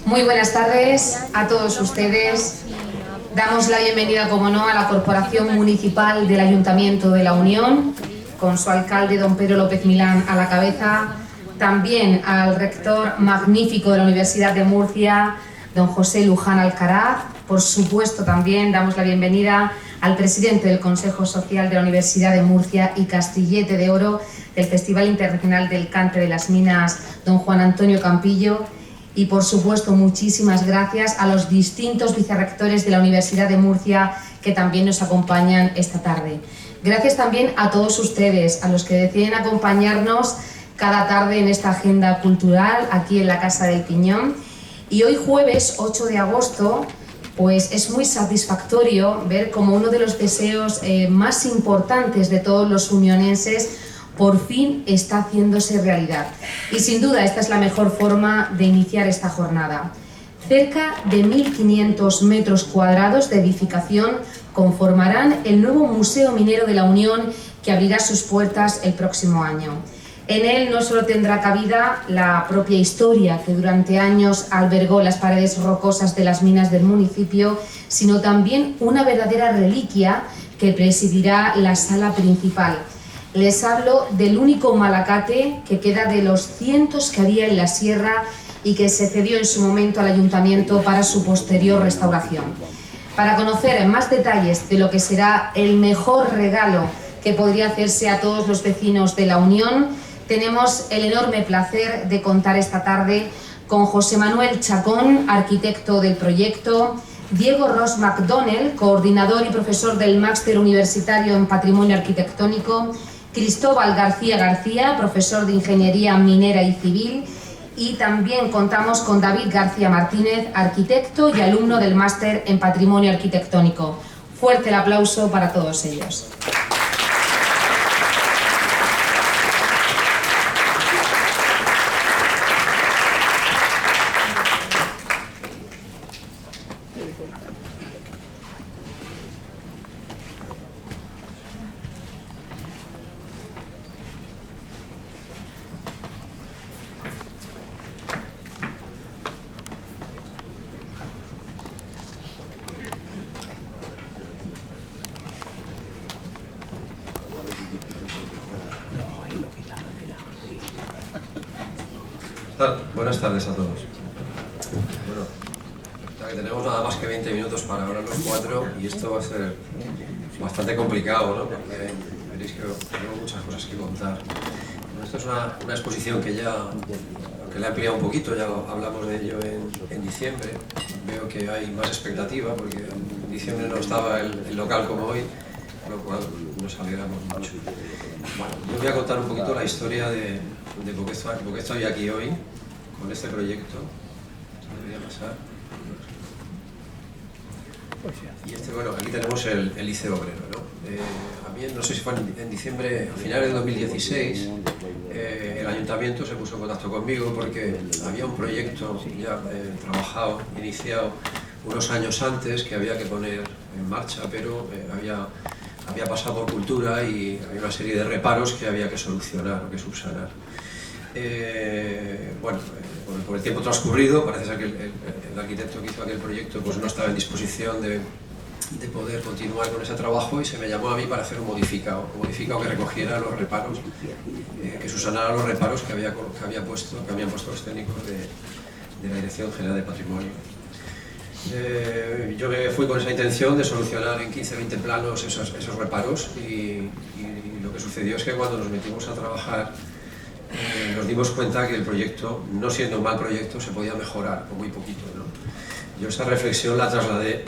Muy buenas tardes a todos ustedes. Damos la bienvenida, como no, a la Corporación Municipal del Ayuntamiento de la Unión, con su alcalde, don Pedro López Milán, a la cabeza. También al rector magnífico de la Universidad de Murcia, don José Luján Alcaraz. Por supuesto, también damos la bienvenida al presidente del Consejo Social de la Universidad de Murcia y Castillete de Oro del Festival Internacional del Cante de las Minas, don Juan Antonio Campillo. Y, por supuesto, muchísimas gracias a los distintos vicerrectores de la Universidad de Murcia que también nos acompañan esta tarde. Gracias también a todos ustedes, a los que deciden acompañarnos cada tarde en esta agenda cultural aquí en la Casa del Piñón. Y hoy, jueves 8 de agosto, pues es muy satisfactorio ver como uno de los deseos más importantes de todos los unionenses por fin está haciéndose realidad. Y sin duda esta es la mejor forma de iniciar esta jornada. Cerca de 1.500 metros cuadrados de edificación conformarán el nuevo Museo Minero de la Unión, que abrirá sus puertas el próximo año. En él no solo tendrá cabida la propia historia que durante años albergó las paredes rocosas de las minas del municipio, sino también una verdadera reliquia que presidirá la sala principal. Les hablo del único malacate que queda de los cientos que había en la sierra y que se cedió en su momento al ayuntamiento para su posterior restauración. Para conocer más detalles de lo que será el mejor regalo que podría hacerse a todos los vecinos de la Unión, tenemos el enorme placer de contar esta tarde con José Manuel Chacón, arquitecto del proyecto, Diego Ross McDonnell, coordinador y profesor del Máster Universitario en Patrimonio Arquitectónico, Cristóbal García García, profesor de Ingeniería Minera y Civil, y también contamos con David García Martínez, arquitecto y alumno del Máster en Patrimonio Arquitectónico. Fuerte el aplauso para todos ellos. Buenas tardes a todos. Bueno, ya que tenemos nada más que 20 minutos para hablar los cuatro, y esto va a ser bastante complicado, ¿no? Porque veréis que tengo muchas cosas que contar. Bueno, esto es una exposición que ya, aunque la he ampliado un poquito, ya hablamos de ello en diciembre. Veo que hay más expectativa porque en diciembre no estaba el local como hoy, con lo cual nos alegramos mucho. Bueno, yo voy a contar un poquito la historia de por qué estoy aquí hoy con este proyecto. Debería pasar. Y bueno, aquí tenemos el liceo obrero, ¿no? A mí, no sé si fue en diciembre, a finales de 2016, el ayuntamiento se puso en contacto conmigo porque había un proyecto ya trabajado, iniciado unos años antes, que había que poner en marcha, pero había pasado por cultura y había una serie de reparos que había que solucionar o que subsanar. Bueno, por el tiempo transcurrido, parece ser que el arquitecto que hizo aquel proyecto pues no estaba en disposición de poder continuar con ese trabajo, y se me llamó a mí para hacer un modificado que recogiera los reparos, que subsanara los reparos que habían puesto los técnicos de la Dirección General de Patrimonio. Yo me fui con esa intención de solucionar en 15-20 planos esos reparos, y lo que sucedió es que cuando nos metimos a trabajar nos dimos cuenta que el proyecto, no siendo un mal proyecto, se podía mejorar con muy poquito, ¿no? Yo esa reflexión la trasladé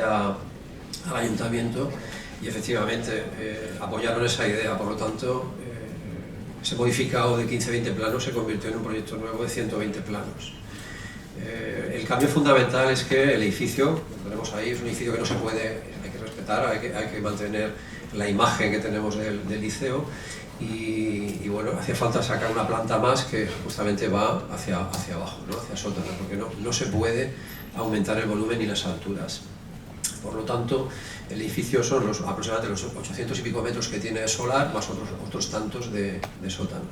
al ayuntamiento, y efectivamente apoyaron esa idea. Por lo tanto, ese modificado de 15-20 planos se convirtió en un proyecto nuevo de 120 planos. El cambio fundamental es que el edificio, lo tenemos ahí, es un edificio que no se puede, hay que respetar, hay que mantener la imagen que tenemos del liceo, y bueno, hacía falta sacar una planta más que justamente va hacia abajo, ¿no? Hacia sótano, porque no se puede aumentar el volumen ni las alturas. Por lo tanto, el edificio son aproximadamente los 800 y pico metros que tiene de solar, más otros tantos de sótano.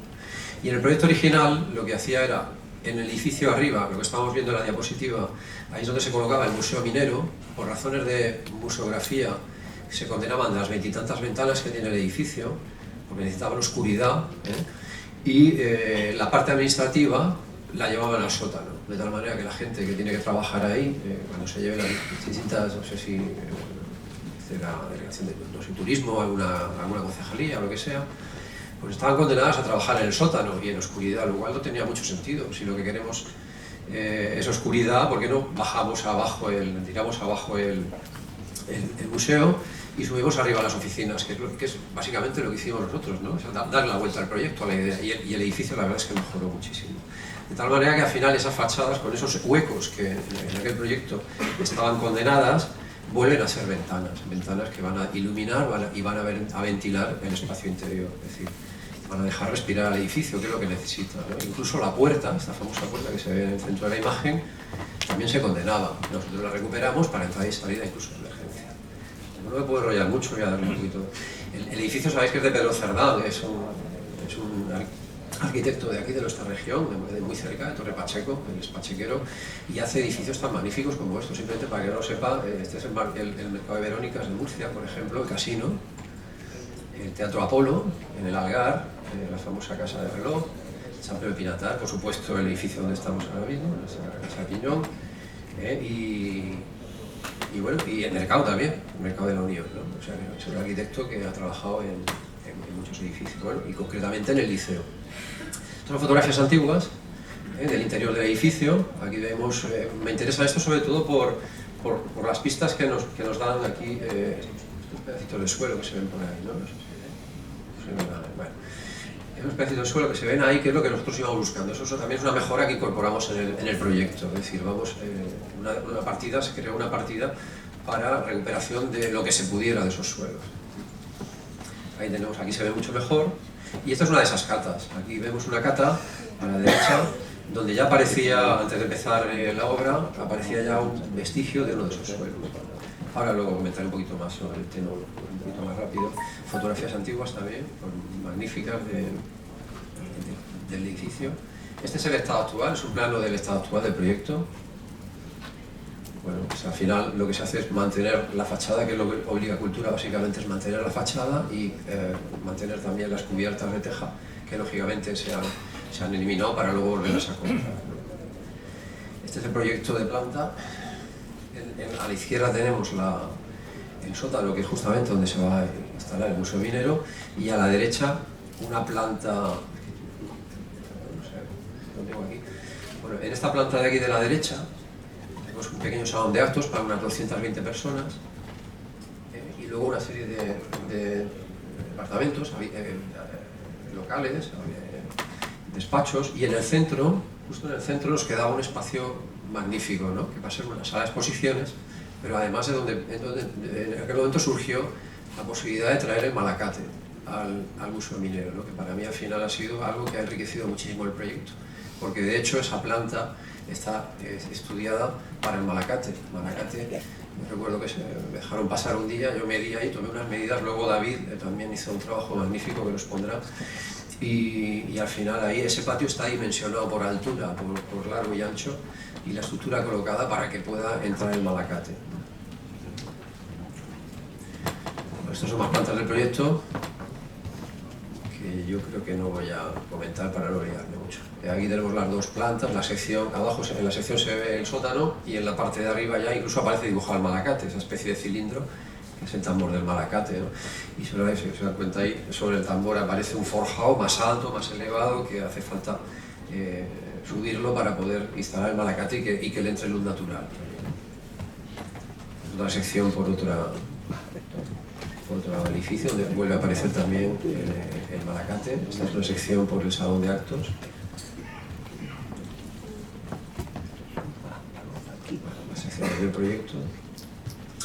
Y en el proyecto original lo que hacía era en el edificio arriba, lo que estamos viendo en la diapositiva, ahí es donde se colocaba el Museo Minero. Por razones de museografía se condenaban las 20 y tantas ventanas que tiene el edificio, porque necesitaban oscuridad, y la parte administrativa la llevaban al sótano, de tal manera que la gente que tiene que trabajar ahí, cuando se lleve las distintas, no sé si la delegación de, no sé, turismo, alguna concejalía o lo que sea, pues estaban condenadas a trabajar en el sótano y en oscuridad, lo cual no tenía mucho sentido. Si lo que queremos es oscuridad, ¿por qué no bajamos abajo tiramos abajo el museo y subimos arriba las oficinas, que es básicamente lo que hicimos nosotros, ¿no? O sea, dar la vuelta al proyecto, a la idea, y el edificio la verdad es que mejoró muchísimo. De tal manera que al final esas fachadas, con esos huecos que en aquel proyecto estaban condenadas, vuelven a ser ventanas que van a iluminar y van a ventilar el espacio interior, es decir, van a dejar respirar al edificio, que es lo que necesita, ¿no? Incluso la puerta, esta famosa puerta que se ve en el centro de la imagen, también se condenaba. Nosotros la recuperamos para entrada y salida, incluso de emergencia. No me puedo enrollar mucho, voy a darle un poquito. El edificio sabéis que es de Pedro Cerdán, es un arquitecto de aquí, de nuestra región, de muy cerca, de Torre Pacheco, él es pachequero, y hace edificios tan magníficos como estos. Simplemente para que no lo sepa, este es el Mercado de Verónicas de Murcia, por ejemplo, el Casino, el Teatro Apolo, en el Algar, la famosa Casa de Reloj, San Pedro de Pinatar, por supuesto el edificio donde estamos ahora mismo, la Casa de Piñón, y bueno, y el mercado también, el Mercado de la Unión, ¿no? O sea, es un arquitecto que ha trabajado en muchos edificios, bueno, y concretamente en el Liceo. Estas son fotografías antiguas del interior del edificio. Aquí vemos, me interesa esto sobre todo por las pistas que nos dan aquí estos pedacitos de suelo que se ven por ahí, ¿no? No sé si se ven nada. Bueno, esos pedacitos de suelo que se ven ahí, que es lo que nosotros íbamos buscando. Eso también es una mejora que incorporamos en el proyecto. Es decir, vamos, se creó una partida para recuperación de lo que se pudiera de esos suelos. Ahí tenemos, aquí se ve mucho mejor. Y esta es una de esas catas. Aquí vemos una cata a la derecha, donde ya aparecía, antes de empezar la obra, aparecía ya un vestigio de uno de esos suelos. Ahora luego comentaré un poquito más sobre el tema, un poquito más rápido. Fotografías antiguas también, magníficas del edificio. Este es el estado actual, es un plano del estado actual del proyecto. Bueno, pues al final lo que se hace es mantener la fachada, que es lo que obliga Cultura básicamente, es mantener la fachada y mantener también las cubiertas de teja, que lógicamente se han eliminado para luego volverlas a comprar. Este es el proyecto de planta. A la izquierda tenemos el sótano, que es justamente donde se va a instalar el Museo Minero, y a la derecha una planta, no sé, lo tengo aquí. Bueno, en esta planta de aquí de la derecha tenemos un pequeño salón de actos para unas 220 personas, y luego una serie de departamentos, locales, despachos, y en el centro, justo en el centro, nos quedaba un espacio magnífico, ¿no? Que va a ser una sala de exposiciones, pero además en aquel momento surgió la posibilidad de traer el Malacate al Museo Minero, ¿no? Que para mí al final ha sido algo que ha enriquecido muchísimo el proyecto, porque de hecho esa planta está estudiada para el Malacate. Me recuerdo que se me dejaron pasar un día, yo medí ahí, tomé unas medidas, luego David también hizo un trabajo magnífico que nos pondrá, y al final ahí ese patio está dimensionado por altura, por largo y ancho, y la estructura colocada para que pueda entrar el Malacate. Bueno, estas son más plantas del proyecto, que yo creo que no voy a comentar para no liarme mucho. Aquí tenemos las dos plantas, la sección, abajo en la sección se ve el sótano, y en la parte de arriba ya incluso aparece dibujado el Malacate, esa especie de cilindro, que es el tambor del Malacate, ¿no? Y si se dan cuenta ahí, sobre el tambor aparece un forjado más alto, más elevado, que hace falta subirlo para poder instalar el Malacate y que le entre luz natural. Otra sección por otro edificio, donde vuelve a aparecer también el Malacate. Esta es una sección por el salón de actos. La sección del proyecto.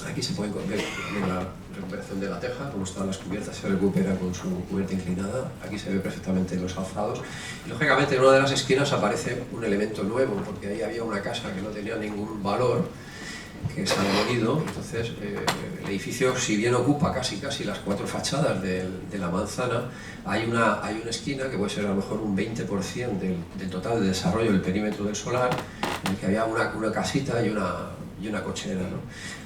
Aquí se puede ver la recuperación de la teja, como están las cubiertas, se recupera con su cubierta inclinada. Aquí se ve perfectamente los alzados. Y lógicamente en una de las esquinas aparece un elemento nuevo, porque ahí había una casa que no tenía ningún valor, que se ha demolido. Entonces el edificio, si bien ocupa casi las 4 fachadas de la manzana, hay una esquina que puede ser a lo mejor un 20% del total de desarrollo del perímetro del solar, en el que había una casita y una cochera, ¿no?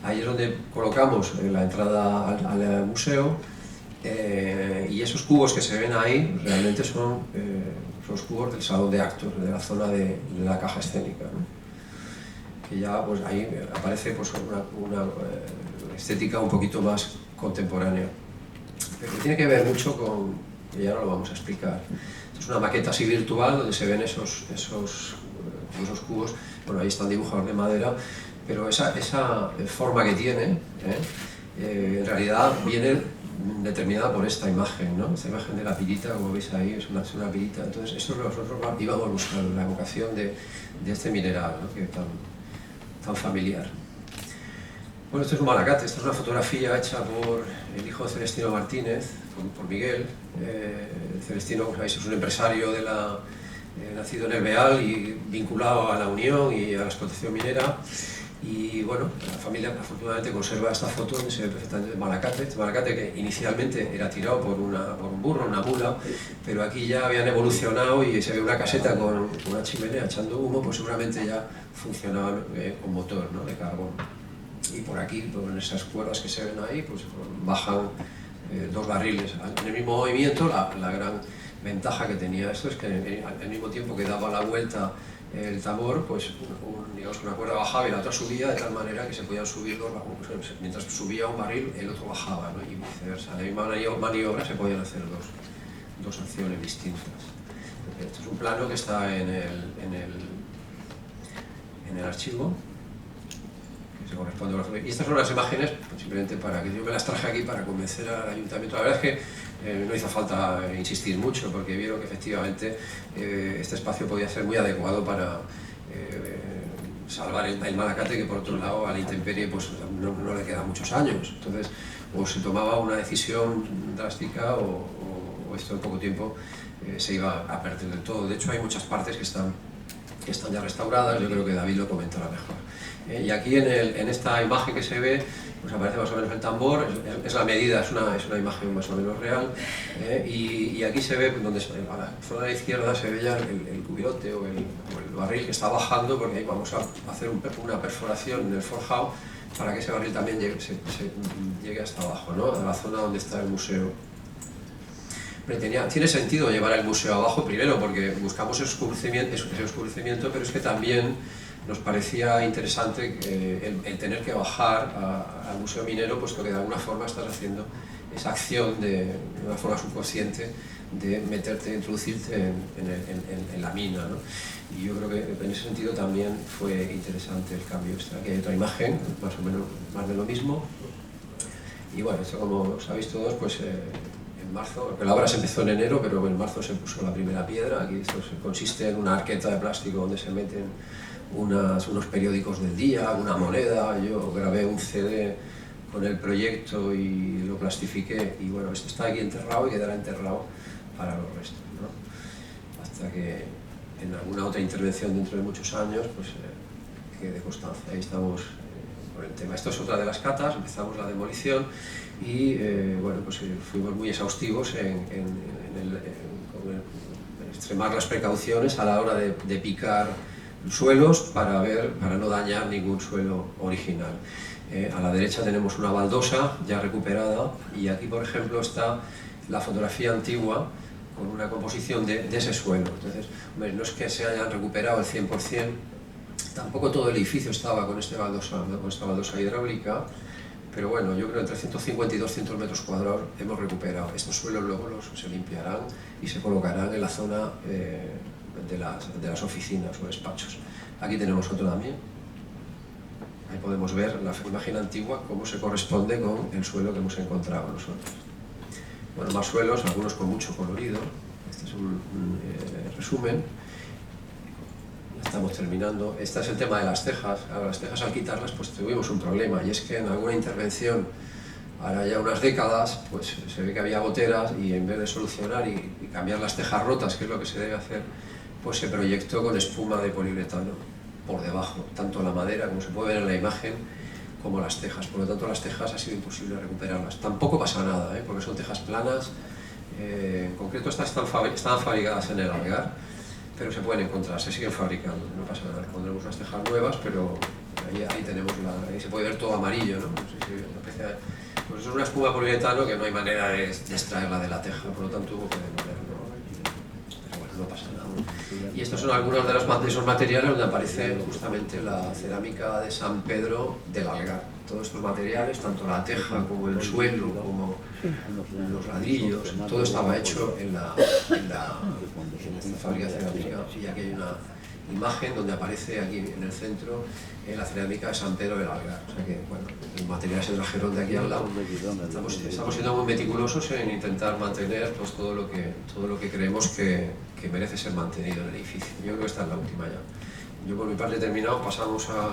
Ahí es donde colocamos la entrada al museo, y esos cubos que se ven ahí realmente son los cubos del salón de actos, de la zona de la caja escénica, ¿no? Que ya pues ahí aparece pues una estética un poquito más contemporánea, pero tiene que ver mucho con, y ya no lo vamos a explicar. Es una maqueta así virtual donde se ven esos cubos. Bueno, ahí están dibujados de madera, pero esa forma que tiene, en realidad viene determinada por esta imagen, ¿no? Esta imagen de la pirita, como veis ahí, es una pirita. Entonces, eso es lo que nosotros íbamos buscando, la evocación de este mineral, ¿no? Que tan familiar. Bueno, esto es un malacate, esta es una fotografía hecha por el hijo de Celestino Martínez, por Miguel. Celestino, como sabéis, es un empresario nacido en el Beal y vinculado a la Unión y a la explotación minera. Y bueno, la familia afortunadamente conserva esta foto donde se ve perfectamente el malacate. Este malacate que inicialmente era tirado por un burro, una mula, pero aquí ya habían evolucionado y se ve una caseta con una chimenea echando humo, pues seguramente ya funcionaba con motor, ¿no?, de carbón. Y por aquí, pues en esas cuerdas que se ven ahí, pues bajan 2 barriles. En el mismo movimiento, la gran ventaja que tenía esto es que al mismo tiempo que daba la vuelta el tambor, pues digamos que una cuerda bajaba y la otra subía, de tal manera que se podían subir mientras subía un barril, el otro bajaba, ¿no? Y viceversa. En la misma maniobra se podían hacer dos acciones distintas. Esto es un plano que está en el archivo, que se corresponde a la... Y estas son las imágenes, pues simplemente para que yo me las traje aquí para convencer al ayuntamiento. La verdad es que no hizo falta insistir mucho, porque vieron que efectivamente este espacio podía ser muy adecuado para salvar el malacate, que por otro lado a la intemperie pues no le quedan muchos años. Entonces, o se tomaba una decisión drástica o esto en poco tiempo se iba a perder del todo. De hecho, hay muchas partes que están ya restauradas. Yo creo que David lo comentará mejor. Y aquí en esta imagen que se ve, pues aparece más o menos el tambor, es la medida, es una imagen más o menos real, y aquí se ve, donde a la zona de la izquierda se ve ya el cubilote o el barril que está bajando, porque ahí vamos a hacer una perforación en el forjado para que ese barril también llegue hasta abajo, ¿no?, a la zona donde está el museo. Tiene sentido llevar el museo abajo, primero porque buscamos ese oscurecimiento, pero es que también nos parecía interesante el tener que bajar al museo minero, puesto que de alguna forma estás haciendo esa acción de una forma subconsciente de introducirte en la mina, ¿no? Y yo creo que en ese sentido también fue interesante el cambio. Aquí hay otra imagen, más o menos más de lo mismo. Y bueno, esto, como sabéis todos, pues en marzo, porque la obra se empezó en enero, pero en marzo se puso la primera piedra. Aquí esto consiste en una arqueta de plástico donde se meten unos periódicos del día, una moneda. Yo grabé un CD con el proyecto y lo plastifiqué, y bueno, esto está aquí enterrado y quedará enterrado para los restos, ¿no? Hasta que en alguna otra intervención dentro de muchos años pues quede constancia. Ahí estamos por el tema. Esto es otra de las catas. Empezamos la demolición y bueno, pues fuimos muy exhaustivos en extremar las precauciones a la hora de picar suelos para no dañar ningún suelo original. A la derecha tenemos una baldosa ya recuperada, y aquí, por ejemplo, está la fotografía antigua con una composición de ese suelo. Entonces, hombre, no es que se hayan recuperado el 100%, tampoco todo el edificio estaba con esta baldosa hidráulica, pero bueno, yo creo que entre 150 y 200 metros cuadrados hemos recuperado. Estos suelos luego se limpiarán y se colocarán en la zona de las oficinas o despachos. Aquí tenemos otro también. Ahí podemos ver la imagen antigua, cómo se corresponde con el suelo que hemos encontrado nosotros. Bueno, más suelos, algunos con mucho colorido. Este es un resumen. Ya estamos terminando. Este es el tema de las tejas. Ahora, las tejas, al quitarlas, pues tuvimos un problema, y es que en alguna intervención, ahora ya unas décadas, pues se ve que había goteras, y en vez de solucionar y cambiar las tejas rotas, que es lo que se debe hacer, pues se proyectó con espuma de poliuretano. por debajo, tanto la madera, como se puede ver en la imagen, como las tejas. Por lo tanto, las tejas ha sido imposible recuperarlas. Tampoco pasa nada, porque son tejas planas. En concreto, estas están fabricadas en el Algar, pero se pueden encontrar, se siguen fabricando, no pasa nada. Pondremos unas tejas nuevas, pero ahí tenemos ahí se puede ver todo amarillo, ¿no? No sé si pues eso es una espuma poliuretano que no hay manera de extraerla de la teja, por lo tanto hubo que demolerlo. Pero bueno, no pasa nada. Y estos son algunos de esos materiales donde aparece justamente la cerámica de San Pedro del Algar. Todos estos materiales, tanto la teja como el suelo, como los ladrillos, todo estaba hecho en esta fábrica cerámica. Y aquí hay una imagen donde aparece aquí en el centro la cerámica de San Pedro del Algar. O sea que, bueno, los materiales se trajeron de aquí al lado. Estamos siendo muy meticulosos en intentar mantener pues, todo lo que creemos que merece ser mantenido en el edificio. Yo creo que esta es la última ya. Yo por mi parte he terminado, pasamos a...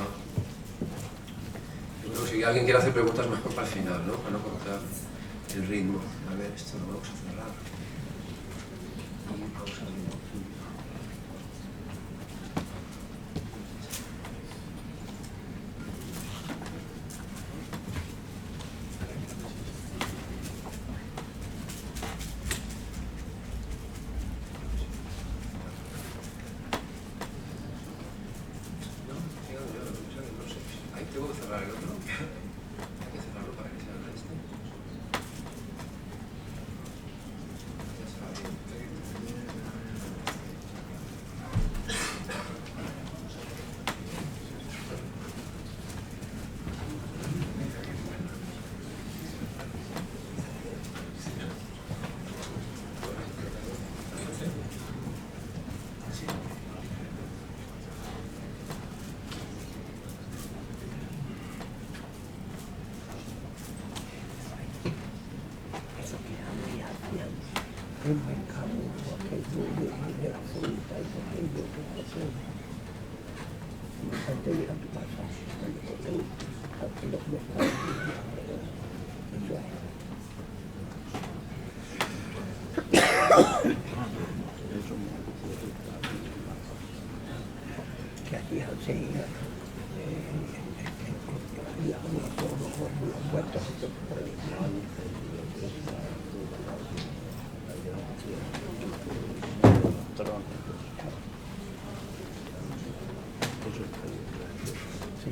Yo creo que si alguien quiere hacer preguntas mejor para el final, ¿no? Para no cortar el ritmo. A ver, esto lo vamos a cerrar. Y vamos a... Tengo que cerrar el otro. Hay que cerrarlo para que se abra este. Ya se va bien. El mercado, aquello de la fruta y aquello de la cena. Antes de ir a tu casa, los mercados, que aquí así, los puestos por el sí.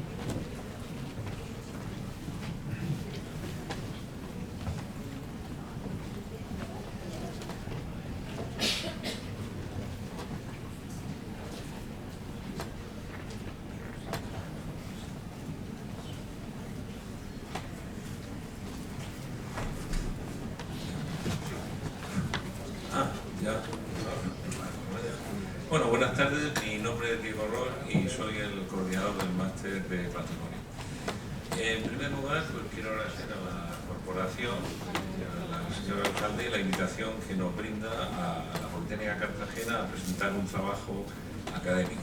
Bueno, buenas tardes, mi nombre es Diego Roll y soy el coordinador del máster de patrimonio. En primer lugar, pues quiero agradecer a la corporación, a la señora alcalde, la invitación que nos brinda a la Politécnica Cartagena a presentar un trabajo académico.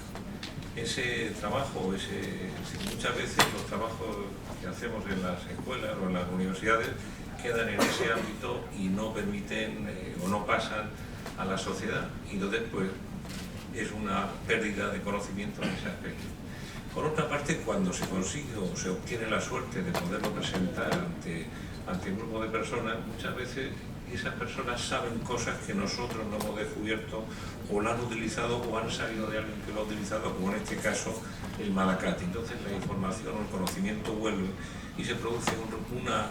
Ese trabajo, muchas veces los trabajos que hacemos en las escuelas o en las universidades quedan en ese ámbito y no permiten o no pasan a la sociedad, y entonces pues es una pérdida de conocimiento en ese aspecto. Por otra parte, cuando se consigue o se obtiene la suerte de poderlo presentar ante un grupo de personas, muchas veces esas personas saben cosas que nosotros no hemos descubierto o la han utilizado o han sabido de alguien que lo ha utilizado, como en este caso el malacate. Entonces la información o el conocimiento vuelve y se produce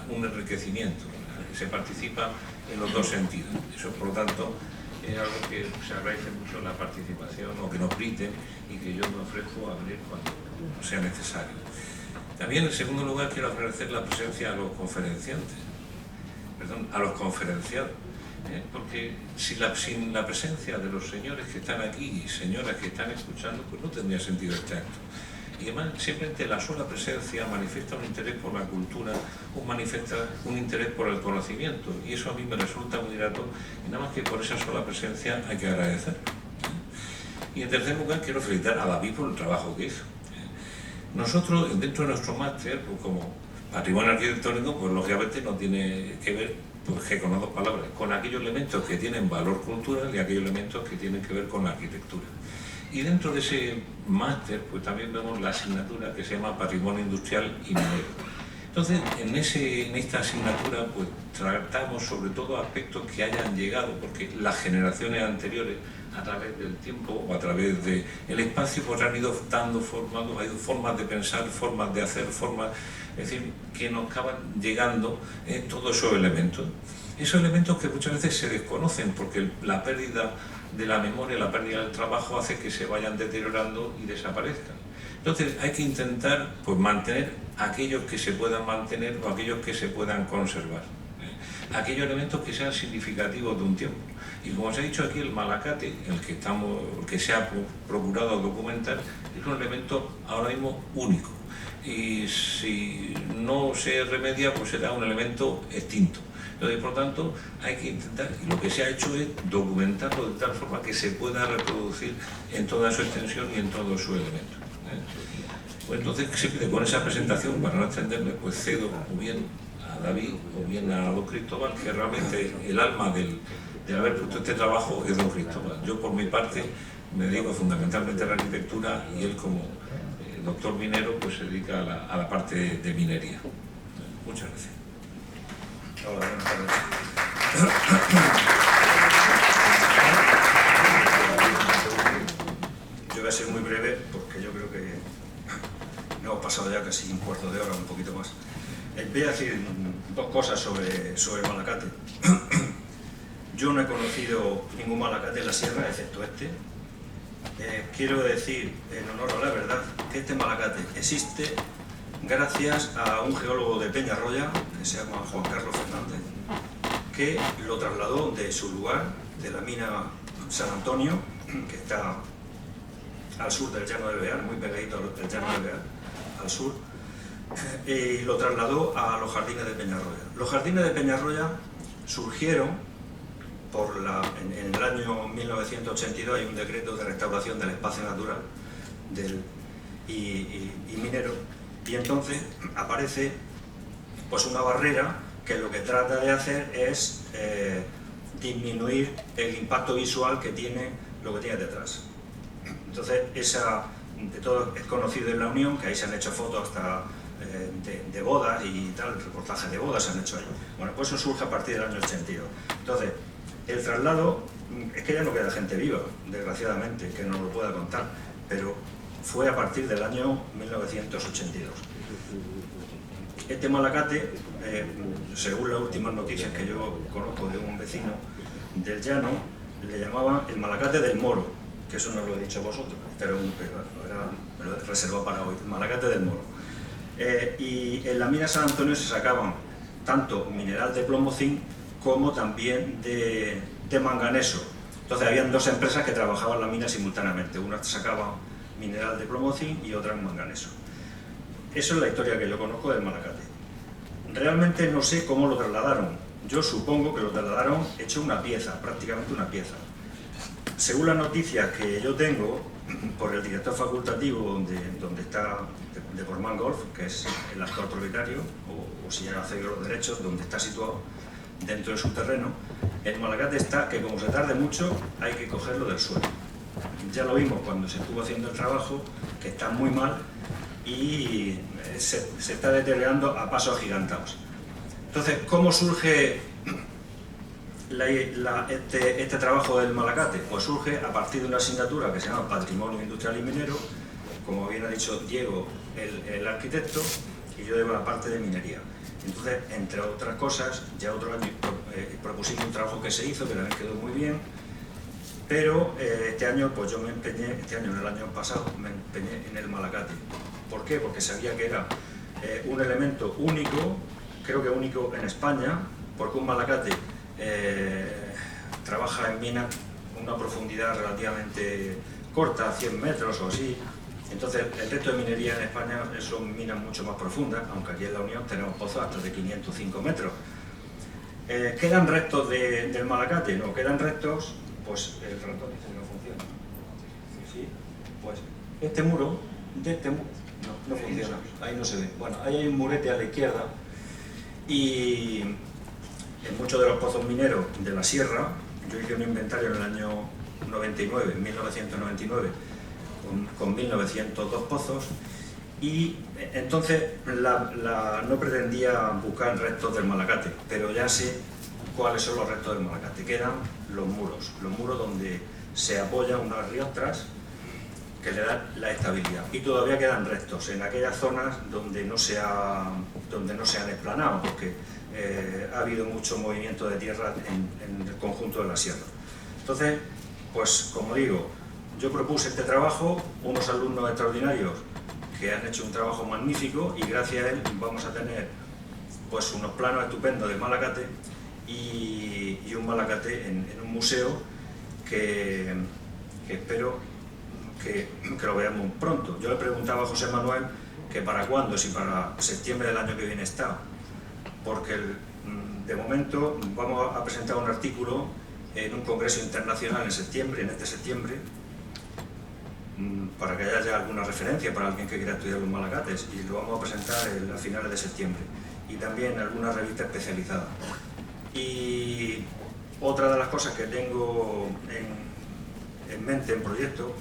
un enriquecimiento. Se participa en los dos sentidos. Eso, por lo tanto, es algo que se agradece mucho la participación o que nos griten y que yo me ofrezco a abrir cuando sea necesario. También, en segundo lugar, quiero agradecer la presencia a los conferenciantes, a los conferenciados, porque sin la presencia de los señores que están aquí y señoras que están escuchando, pues no tendría sentido este acto. Y además, simplemente la sola presencia manifiesta un interés por la cultura, manifiesta un interés por el conocimiento, y eso a mí me resulta muy grato, y nada más que por esa sola presencia hay que agradecer. Y en tercer lugar, quiero felicitar a David por el trabajo que hizo. Nosotros, dentro de nuestro máster, pues como patrimonio arquitectónico, pues lógicamente no tiene que ver, pues que con las dos palabras, con aquellos elementos que tienen valor cultural y aquellos elementos que tienen que ver con la arquitectura. Y dentro de ese máster pues también vemos la asignatura que se llama Patrimonio Industrial y Minero. Entonces, en esta asignatura pues tratamos sobre todo aspectos que hayan llegado, porque las generaciones anteriores, a través del tiempo o a través del espacio, pues han ido dando formas de pensar, formas de hacer, es decir, que nos acaban llegando todos esos elementos. Esos elementos que muchas veces se desconocen porque la pérdida de la memoria, la pérdida del trabajo hace que se vayan deteriorando y desaparezcan. Entonces hay que intentar pues mantener aquellos que se puedan mantener o aquellos que se puedan conservar. Aquellos elementos que sean significativos de un tiempo. Y como se ha dicho aquí, el malacate, el que se ha procurado documentar, es un elemento ahora mismo único. Y si no se remedia, pues será un elemento extinto. Entonces, por tanto, hay que intentar, y lo que se ha hecho es documentarlo de tal forma que se pueda reproducir en toda su extensión y en todos sus elementos. Pues entonces, siempre con esa presentación, para no extenderme, pues cedo o bien a David o bien a don Cristóbal, que realmente el alma de haber puesto este trabajo es don Cristóbal. Yo, por mi parte, me dedico fundamentalmente a la arquitectura y él, como doctor minero, pues se dedica a la parte de minería. Muchas gracias. Hola, buenas tardes. Yo voy a ser muy breve porque yo creo que no hemos pasado ya casi un cuarto de hora, un poquito más. Voy a decir dos cosas sobre el malacate. Yo no he conocido ningún malacate en la sierra, excepto este. Quiero decir, en honor a la verdad, que este malacate existe gracias a un geólogo de Peñarroya, que se llama Juan Carlos Fernández, que lo trasladó de su lugar, de la mina San Antonio, que está al sur del Llano del Bear, muy pegadito al Llano del Bear, al sur, y lo trasladó a los jardines de Peñarroya. Los jardines de Peñarroya surgieron en el año 1982, hay un decreto de restauración del espacio natural y minero, y entonces aparece pues una barrera que lo que trata de hacer es disminuir el impacto visual que tiene lo que tiene detrás. Entonces, de todo es conocido en la Unión, que ahí se han hecho fotos hasta de bodas y tal, reportajes de bodas se han hecho ahí. Bueno, pues eso surge a partir del año 82. Entonces, el traslado, es que ya no queda gente viva, desgraciadamente, que nos lo pueda contar, pero fue a partir del año 1982. Este malacate, según las últimas noticias que yo conozco de un vecino del llano, le llamaban el malacate del Moro, que eso no lo he dicho a vosotros, pero me lo he reservado para hoy, el malacate del Moro. Y en la mina San Antonio se sacaban tanto mineral de plomo zinc como también de manganeso. Entonces habían dos empresas que trabajaban la mina simultáneamente, una sacaba mineral de plomo zinc y otra en manganeso. Eso es la historia que yo conozco del malacate. Realmente no sé cómo lo trasladaron. Yo supongo que lo trasladaron hecho una pieza, prácticamente una pieza. Según las noticias que yo tengo, por el director facultativo donde está de Portman Golf, que es el actual propietario, o si llega a ceder los derechos, donde está situado dentro de su terreno, el malacate está que como se tarde mucho hay que cogerlo del suelo. Ya lo vimos cuando se estuvo haciendo el trabajo, que está muy mal y se está deteriorando a pasos agigantados. Entonces, ¿cómo surge este trabajo del malacate? Pues surge a partir de una asignatura que se llama Patrimonio Industrial y Minero, como bien ha dicho Diego, el arquitecto, y yo llevo la parte de minería. Entonces, entre otras cosas, ya otro año propusimos un trabajo que se hizo, que también quedó muy bien, pero este año, pues yo me empeñé, el año pasado, me empeñé en el malacate. ¿Por qué? Porque sabía que era un elemento único, creo que único en España, porque un malacate trabaja en minas a una profundidad relativamente corta, 100 metros o así. Entonces, el resto de minería en España son minas mucho más profundas, aunque aquí en la Unión tenemos pozos hasta de 505 metros. ¿Quedan restos del malacate? No, quedan restos, pues el ratón dice que no funciona. ¿Sí? Pues este muro, no funciona, ahí no se ve. Bueno, ahí hay un murete a la izquierda y en muchos de los pozos mineros de la sierra, yo hice un inventario en el año 1999, con 1902 pozos, y entonces no pretendía buscar restos del Malacate, pero ya sé cuáles son los restos del Malacate, que eran los muros donde se apoyan unas riostras que le dan la estabilidad, y todavía quedan restos en aquellas zonas donde no se han explanado, porque ha habido mucho movimiento de tierra en el conjunto de la sierra. Entonces, pues como digo, yo propuse este trabajo, unos alumnos extraordinarios que han hecho un trabajo magnífico, y gracias a él vamos a tener pues unos planos estupendos del Malacate y un Malacate en un museo que espero que lo veamos pronto. Yo le preguntaba a José Manuel que para cuándo, si para septiembre del año que viene está, porque de momento vamos a presentar un artículo en un congreso internacional en este septiembre, para que haya alguna referencia para alguien que quiera estudiar los Malacates, y lo vamos a presentar a finales de septiembre, y también en alguna revista especializada. Y otra de las cosas que tengo en mente, en proyecto,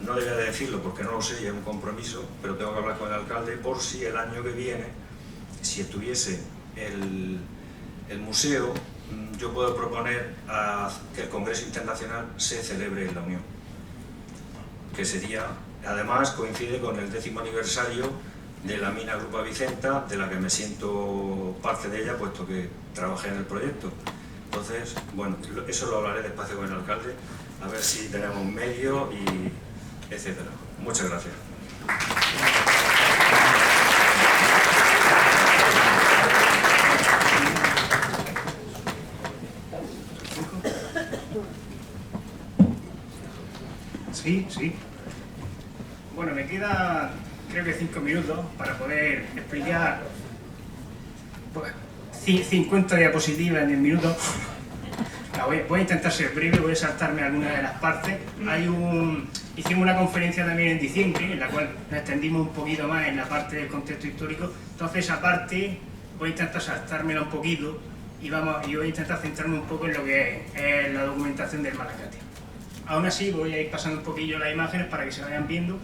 no debería de decirlo porque no lo sé y es un compromiso, pero tengo que hablar con el alcalde por si el año que viene, si estuviese el museo, yo puedo proponer que el Congreso Internacional se celebre en la Unión, que sería, además coincide con el 10º aniversario de la mina Grupa Vicenta, de la que me siento parte de ella, puesto que trabajé en el proyecto. Entonces, bueno, eso lo hablaré despacio con el alcalde, a ver si tenemos medio y etcétera. Muchas gracias. Sí. Bueno, me quedan creo que 5 minutos para poder explicar pues, 50 diapositivas en 10 minutos. Voy a intentar ser breve, voy a saltarme algunas de las partes. Hicimos una conferencia también en diciembre, en la cual nos extendimos un poquito más en la parte del contexto histórico. Entonces esa parte voy a intentar saltármela un poquito y voy a intentar centrarme un poco en lo que es la documentación del Malacate. Aún así voy a ir pasando un poquillo las imágenes para que se vayan viendo.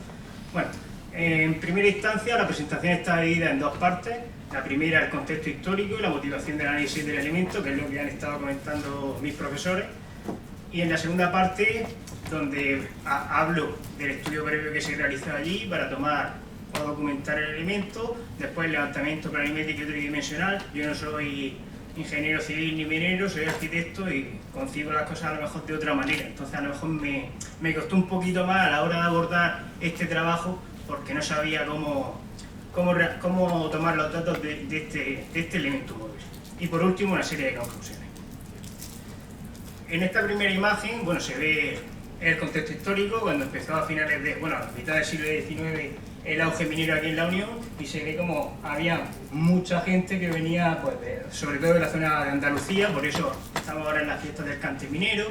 Bueno, en primera instancia la presentación está dividida en 2 partes. La primera, el contexto histórico y la motivación del análisis del elemento, que es lo que han estado comentando mis profesores. Y en la segunda parte, donde hablo del estudio previo que se realizó allí para tomar o documentar el elemento, después el levantamiento planimétrico y tridimensional. Yo no soy ingeniero civil ni minero, soy arquitecto y concibo las cosas a lo mejor de otra manera. Entonces a lo mejor me costó un poquito más a la hora de abordar este trabajo, porque no sabía cómo tomar los datos de este elemento móvil. Y por último, una serie de conclusiones. En esta primera imagen, bueno, se ve el contexto histórico, cuando empezó a finales a mitad del siglo XIX el auge minero aquí en la Unión, y se ve como había mucha gente que venía, pues, sobre todo de la zona de Andalucía, por eso estamos ahora en las fiestas del cante minero,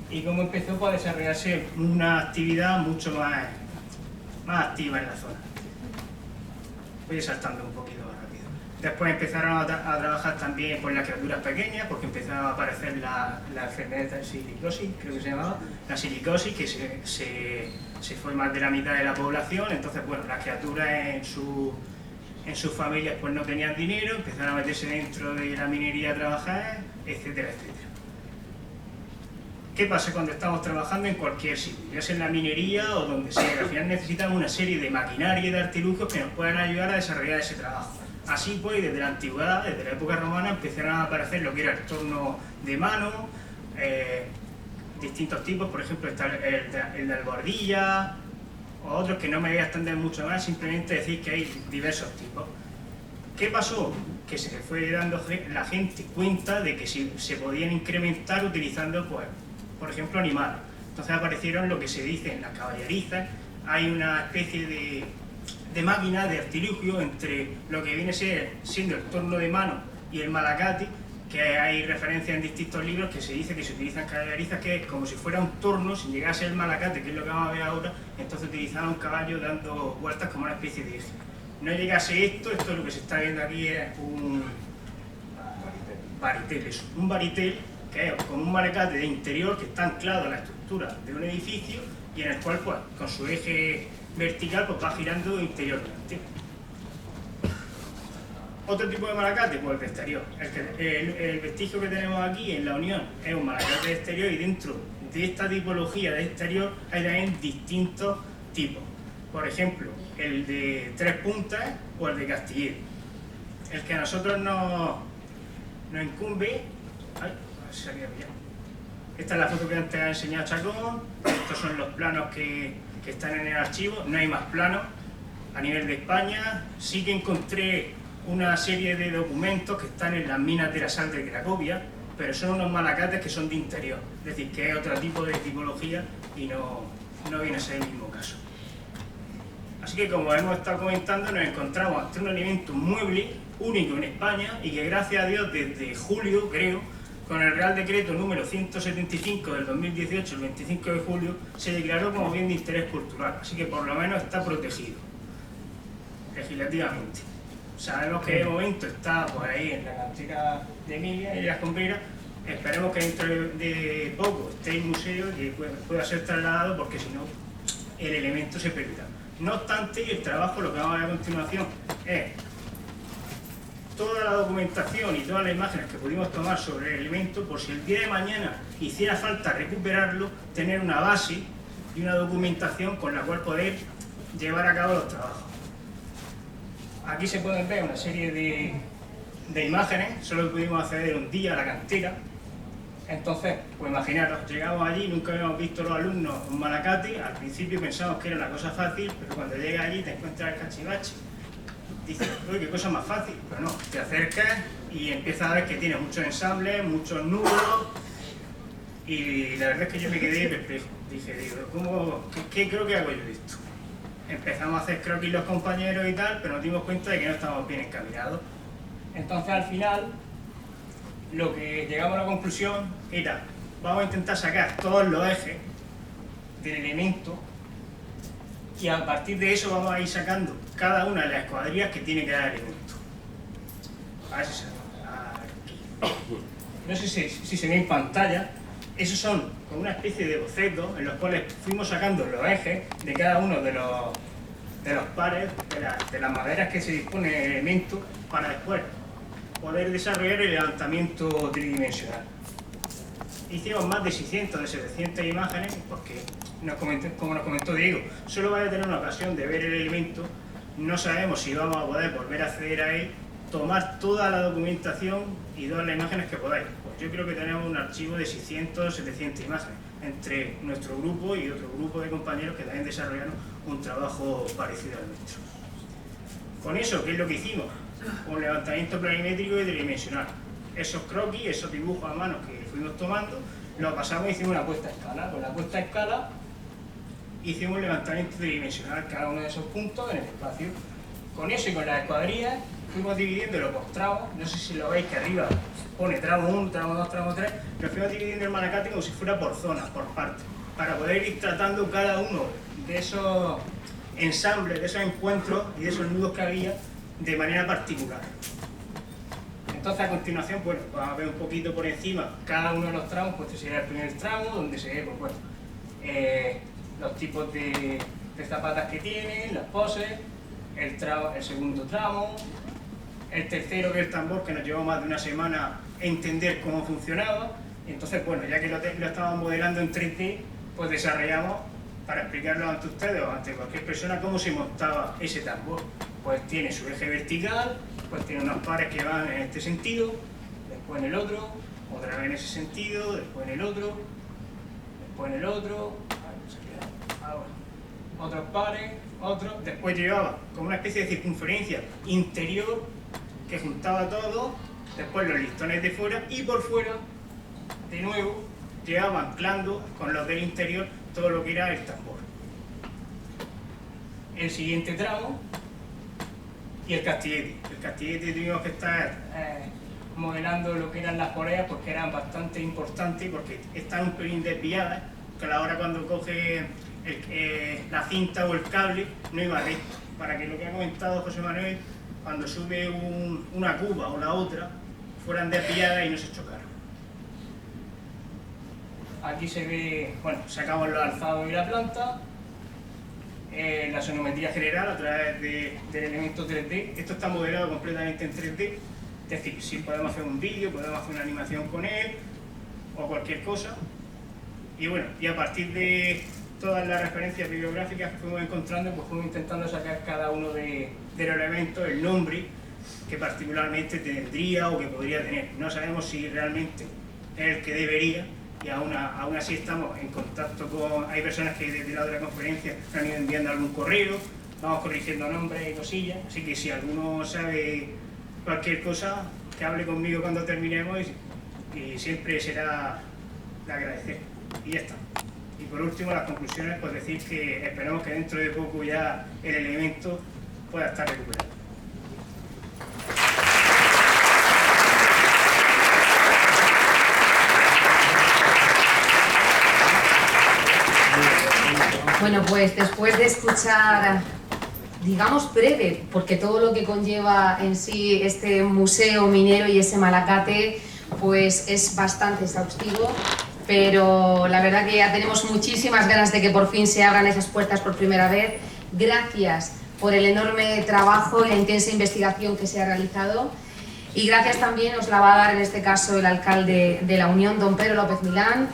y cómo empezó pues, a desarrollarse una actividad mucho más activa en la zona. Voy saltando un poquito más rápido. Después empezaron a trabajar también por las criaturas pequeñas, porque empezaron a aparecer la enfermedad de silicosis, creo que se llamaba, la silicosis, que se fue más de la mitad de la población. Entonces, bueno, las criaturas en sus familias pues no tenían dinero, empezaron a meterse dentro de la minería a trabajar, etcétera, etcétera. ¿Qué pasa cuando estamos trabajando en cualquier sitio? Ya sea en la minería o donde sea, al final necesitamos una serie de maquinaria y de artilugios que nos puedan ayudar a desarrollar ese trabajo. Así pues, desde la antigüedad, desde la época romana, empezaron a aparecer lo que era el torno de mano, distintos tipos, por ejemplo está el de albardilla, o otros que no me voy a extender mucho más, simplemente decir que hay diversos tipos. ¿Qué pasó? Que se fue dando la gente cuenta de que se podían incrementar utilizando, pues, por ejemplo, animales. Entonces aparecieron lo que se dice en las caballerizas, hay una especie de máquina, de artilugio entre lo que viene siendo el torno de mano y el malacate, que hay referencia en distintos libros que se dice que se utilizan caballerizas, que es como si fuera un torno, sin llegar a ser el malacate, que es lo que vamos a ver ahora, entonces utilizaban un caballo dando vueltas como una especie de eje. No llegase esto es lo que se está viendo aquí, es un baritel, un baritel que es como un malacate de interior que está anclado a la estructura de un edificio, y en el cual pues con su eje vertical pues va girando interiormente. Otro tipo de malacate, pues el de exterior. El vestigio que tenemos aquí en la unión es un malacate de exterior, y dentro de esta tipología de exterior hay también distintos tipos. Por ejemplo, el de 3 puntas o el de castillero. El que a nosotros nos incumbe... Ay, a ver si salía bien. Esta es la foto que antes ha enseñado Chacón. Estos son los planos que están en el archivo. No hay más planos a nivel de España. Sí que encontré una serie de documentos que están en las minas de la sal de Cracovia, pero son unos malacates que son de interior, es decir, que es otro tipo de tipología y no viene a ser el mismo caso. Así que, como hemos estado comentando, nos encontramos ante un elemento mueble único en España y que, gracias a Dios, desde julio, creo, con el Real Decreto número 175 del 2018, el 25 de julio, se declaró como bien de interés cultural, así que por lo menos está protegido legislativamente. Sabemos que de momento está pues, ahí en la cantera de Emilia y las Escombrinas. Esperemos que dentro de poco esté el museo y que pueda ser trasladado, porque si no el elemento se perderá. No obstante, el trabajo, lo que vamos a ver a continuación, es toda la documentación y todas las imágenes que pudimos tomar sobre el elemento, por si el día de mañana hiciera falta recuperarlo, tener una base y una documentación con la cual poder llevar a cabo los trabajos. Aquí se pueden ver una serie de imágenes, solo pudimos acceder un día a la cantera. Entonces, pues imaginaros, llegamos allí, nunca habíamos visto los alumnos un malacate, al principio pensamos que era una cosa fácil, pero cuando llegas allí te encuentras el cachivache. Dices, uy, qué cosa más fácil, pero no, te acercas y empiezas a ver que tiene muchos ensambles, muchos números, y la verdad es que yo me quedé perplejo. ¿Qué creo que hago yo de esto? Empezamos a hacer croquis los compañeros y tal, pero nos dimos cuenta de que no estábamos bien encaminados. Entonces, al final, lo que llegamos a la conclusión era: vamos a intentar sacar todos los ejes del elemento, y a partir de eso vamos a ir sacando cada una de las escuadrillas que tiene cada elemento. A ver si se ve aquí. No sé si se ve en pantalla. Esos son como una especie de bocetos en los cuales fuimos sacando los ejes de cada uno de los pares, de las maderas que se dispone el elemento, para después poder desarrollar el levantamiento tridimensional. Hicimos más de 600, de 700 imágenes, porque, como nos comentó Diego, solo vais a tener una ocasión de ver el elemento, no sabemos si vamos a poder volver a acceder a él, tomar toda la documentación y todas las imágenes que podáis. Pues yo creo que tenemos un archivo de 600 700 imágenes, entre nuestro grupo y otro grupo de compañeros que también desarrollaron un trabajo parecido al nuestro. Con eso, ¿qué es lo que hicimos? Un levantamiento planimétrico y tridimensional. Esos croquis, esos dibujos a mano que fuimos tomando, los pasamos y hicimos una puesta a escala. Con la puesta a escala hicimos un levantamiento tridimensional cada uno de esos puntos en el espacio. Con eso y con las escuadrillas fuimos dividiéndolo por tramos. No sé si lo veis que arriba pone tramo 1, tramo 2, tramo 3. Pero fuimos dividiendo el malacate como si fuera por zonas, por partes, para poder ir tratando cada uno de esos ensambles, de esos encuentros y de esos nudos que había de manera particular. Entonces, a continuación, bueno, vamos a ver un poquito por encima cada uno de los tramos. Pues este sería el primer tramo, donde se ve, pues, bueno, los tipos de zapatas que tienen, las poses, el segundo tramo, el tercero, que es el tambor, que nos llevó más de una semana entender cómo funcionaba. Entonces, bueno, ya que lo estábamos modelando en 3D, pues desarrollamos, para explicarlo ante ustedes o ante cualquier persona, cómo se montaba ese tambor. Pues tiene su eje vertical, pues tiene unos pares que van en este sentido, después en el otro, otra vez en ese sentido, después en el otro, después en el otro, ahora, otros pares, otros. Después llevaba como una especie de circunferencia interior que juntaba todo, después los listones de fuera, y por fuera, de nuevo, llevaba anclando con los del interior todo lo que era el tambor. El siguiente tramo y el castillete. El castillete tuvimos que estar modelando lo que eran las poleas, porque eran bastante importantes, porque están un pelín desviadas, que a la hora cuando coge la cinta o el cable no iba recto, para que lo que ha comentado José Manuel, cuando sube una cuba o la otra, fueran desviadas y no se chocaran. aquí se ve, bueno, sacamos los alzados y la planta, la sonometría general a través del elemento 3D. Esto está modelado completamente en 3D, es decir, si podemos hacer un vídeo, podemos hacer una animación con él o cualquier cosa. Y bueno, y a partir de todas las referencias bibliográficas que fuimos encontrando, pues fuimos intentando sacar cada uno de los elementos, el nombre que particularmente tendría o que podría tener. No sabemos si realmente es el que debería, y aún así estamos en contacto con... Hay personas que desde la otra conferencia nos han ido enviando algún correo, vamos corrigiendo nombres y cosillas, así que si alguno sabe cualquier cosa, que hable conmigo cuando terminemos y siempre será de agradecer. Y ya está. Y por último, las conclusiones, pues decir que esperamos que dentro de poco ya el elemento pueda estar recuperado. Bueno, pues después de escuchar, digamos breve, porque todo lo que conlleva en sí este museo minero y ese Malacate, pues es bastante exhaustivo, pero la verdad que ya tenemos muchísimas ganas de que por fin se abran esas puertas por primera vez. Gracias por el enorme trabajo y la intensa investigación que se ha realizado, y gracias también os la va a dar en este caso el alcalde de la Unión, don Pedro López Milán,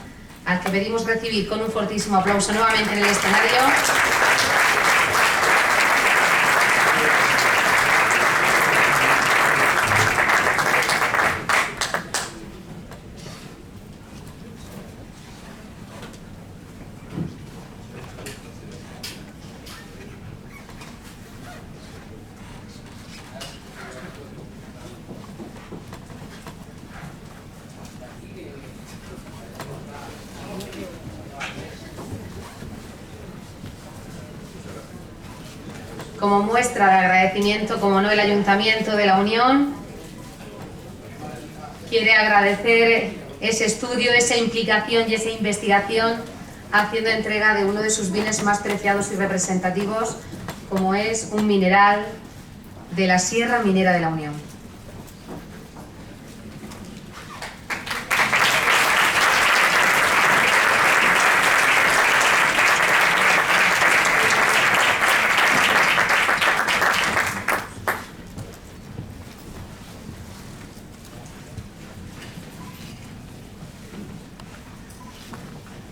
al que pedimos recibir con un fortísimo aplauso nuevamente en el escenario. Como muestra de agradecimiento, como no, el Ayuntamiento de la Unión quiere agradecer ese estudio, esa implicación y esa investigación, haciendo entrega de uno de sus bienes más preciados y representativos, como es un mineral de la Sierra Minera de la Unión.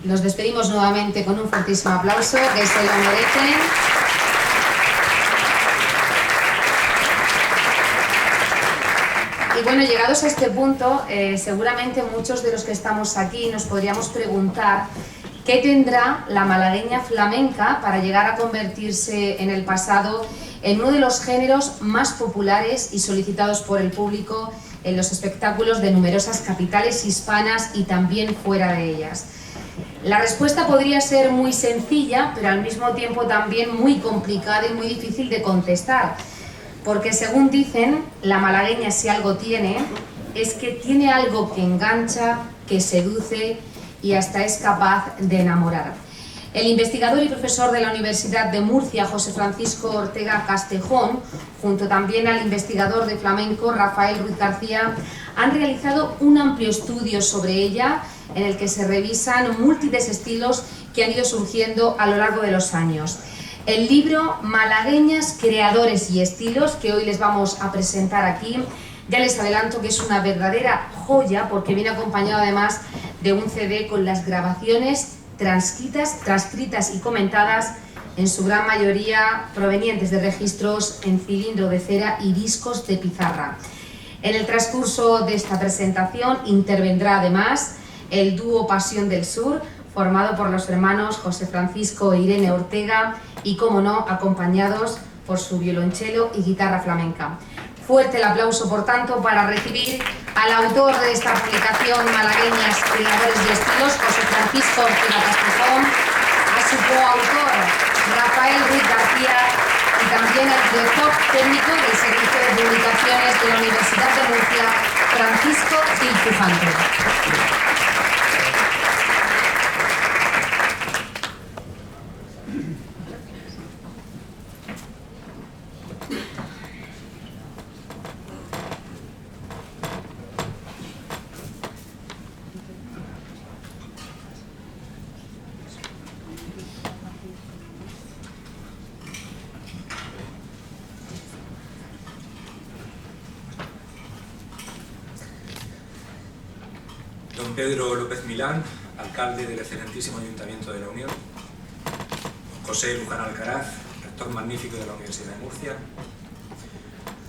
Los despedimos nuevamente con un fortísimo aplauso, que se lo merecen. Y bueno, llegados a este punto, seguramente muchos de los que estamos aquí nos podríamos preguntar qué tendrá la malagueña flamenca para llegar a convertirse en el pasado en uno de los géneros más populares y solicitados por el público en los espectáculos de numerosas capitales hispanas y también fuera de ellas. La respuesta podría ser muy sencilla, pero al mismo tiempo también muy complicada y muy difícil de contestar, porque según dicen, la malagueña, si algo tiene, es que tiene algo que engancha, que seduce y hasta es capaz de enamorar. El investigador y profesor de la Universidad de Murcia, José Francisco Ortega Castejón, junto también al investigador de flamenco, Rafael Ruiz García, han realizado un amplio estudio sobre ella, en el que se revisan múltiples estilos que han ido surgiendo a lo largo de los años. El libro Malagueñas, creadores y estilos, que hoy les vamos a presentar aquí, ya les adelanto que es una verdadera joya, porque viene acompañado además de un CD con las grabaciones transcritas y comentadas, en su gran mayoría provenientes de registros en cilindro de cera y discos de pizarra. En el transcurso de esta presentación intervendrá además el dúo Pasión del Sur, formado por los hermanos José Francisco e Irene Ortega y, como no, acompañados por su violonchelo y guitarra flamenca. Fuerte el aplauso, por tanto, para recibir al autor de esta publicación, Malagueñas, creadores y estilos, José Francisco Ortega Castejón, a su coautor, Rafael Ruiz García, y también al director técnico del Servicio de Publicaciones de la Universidad de Murcia, Francisco Gil Pujante. don Pedro López Milán, alcalde del excelentísimo Ayuntamiento de la Unión, José Luján Alcaraz, rector magnífico de la Universidad de Murcia,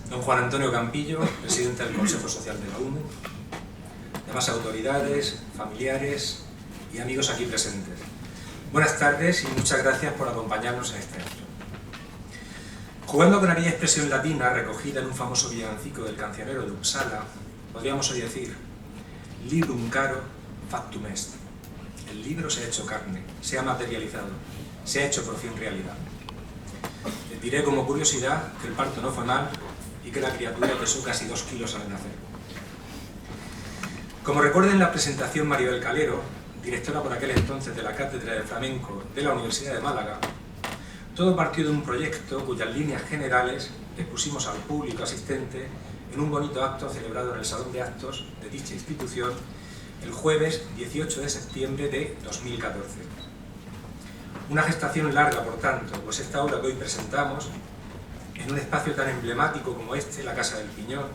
don Juan Antonio Campillo, presidente del Consejo Social de la UNE, demás autoridades, familiares y amigos aquí presentes. Buenas tardes y muchas gracias por acompañarnos en este acto. Jugando con aquella expresión latina recogida en un famoso villancico del cancionero de Uppsala, podríamos hoy decir: librum caro factum est. El libro se ha hecho carne, se ha materializado, se ha hecho por fin realidad. Les diré como curiosidad que el parto no fue mal y que la criatura pesó casi 2 kilos al nacer. Como recuerda en la presentación Maribel Calero, directora por aquel entonces de la Cátedra de Flamenco de la Universidad de Málaga, todo partió de un proyecto cuyas líneas generales expusimos al público asistente en un bonito acto celebrado en el Salón de Actos de dicha institución el jueves 18 de septiembre de 2014. Una gestación larga, por tanto, pues esta obra que hoy presentamos, en un espacio tan emblemático como este, la Casa del Piñón,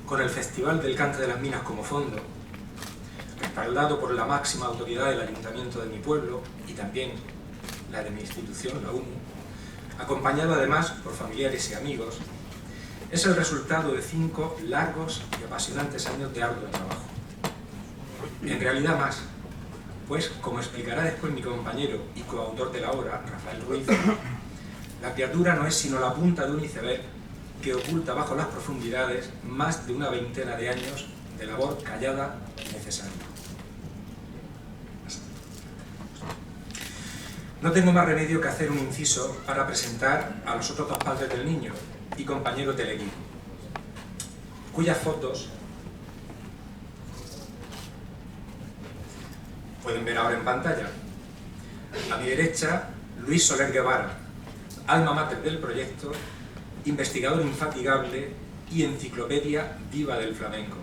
con el Festival del Cante de las Minas como fondo, respaldado por la máxima autoridad del Ayuntamiento de mi pueblo y también la de mi institución, la UNU, acompañado además por familiares y amigos, es el resultado de 5 largos y apasionantes años de arduo trabajo. En realidad más, pues, como explicará después mi compañero y coautor de la obra, Rafael Ruiz, la criatura no es sino la punta de un iceberg que oculta bajo las profundidades más de una veintena de años de labor callada y necesaria. No tengo más remedio que hacer un inciso para presentar a los otros 2 padres del niño y compañeros del equipo, cuyas fotos pueden ver ahora en pantalla. A mi derecha, Luis Soler Guevara, alma mater del proyecto, investigador infatigable y enciclopedia viva del flamenco.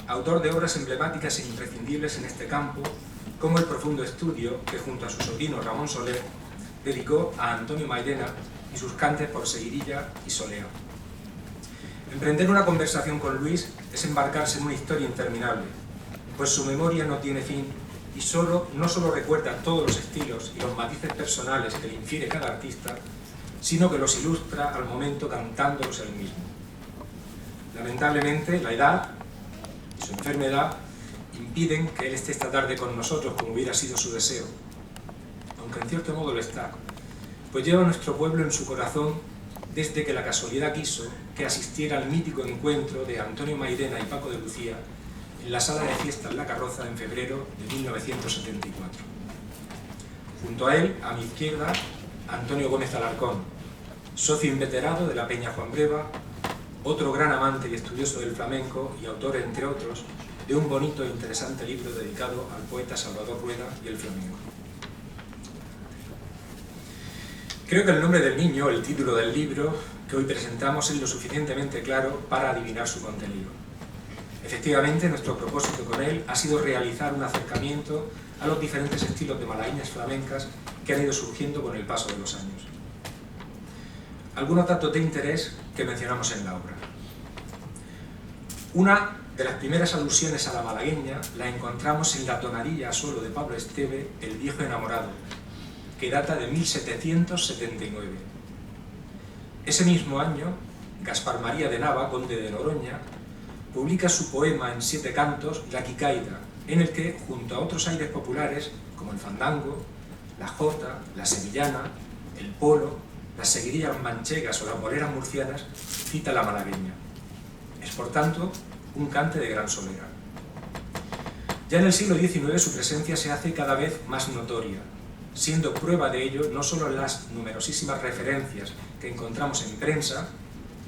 Autor de obras emblemáticas e imprescindibles en este campo, como el profundo estudio que junto a su sobrino Ramón Soler dedicó a Antonio Mairena y sus cantes por Seguirilla y Solea. Emprender una conversación con Luis es embarcarse en una historia interminable, pues su memoria no tiene fin y no solo recuerda todos los estilos y los matices personales que le infiere cada artista, sino que los ilustra al momento cantándolos él mismo. Lamentablemente, la edad y su enfermedad impiden que él esté esta tarde con nosotros como hubiera sido su deseo, aunque en cierto modo lo está, pues lleva a nuestro pueblo en su corazón desde que la casualidad quiso que asistiera al mítico encuentro de Antonio Mairena y Paco de Lucía en la sala de fiestas La Carroza en febrero de 1974. Junto a él, a mi izquierda, Antonio Gómez Alarcón, socio inveterado de la Peña Juan Breva, otro gran amante y estudioso del flamenco y autor, entre otros, de un bonito e interesante libro dedicado al poeta Salvador Rueda y el flamenco. Creo que el nombre del niño, el título del libro que hoy presentamos, es lo suficientemente claro para adivinar su contenido. Efectivamente, nuestro propósito con él ha sido realizar un acercamiento a los diferentes estilos de malagueñas flamencas que han ido surgiendo con el paso de los años. Algunos datos de interés que mencionamos en la obra. Una de las primeras alusiones a la malagueña la encontramos en la tonadilla a suelo de Pablo Esteve, El viejo enamorado, que data de 1779. Ese mismo año, Gaspar María de Nava, conde de Noroña, publica su poema en 7 cantos, La Quicaida, en el que, junto a otros aires populares, como el fandango, la jota, la sevillana, el polo, las seguidillas manchegas o las boleras murcianas, cita la malagueña. Es, por tanto, un cante de gran solera. Ya en el siglo XIX su presencia se hace cada vez más notoria, siendo prueba de ello no solo las numerosísimas referencias que encontramos en prensa,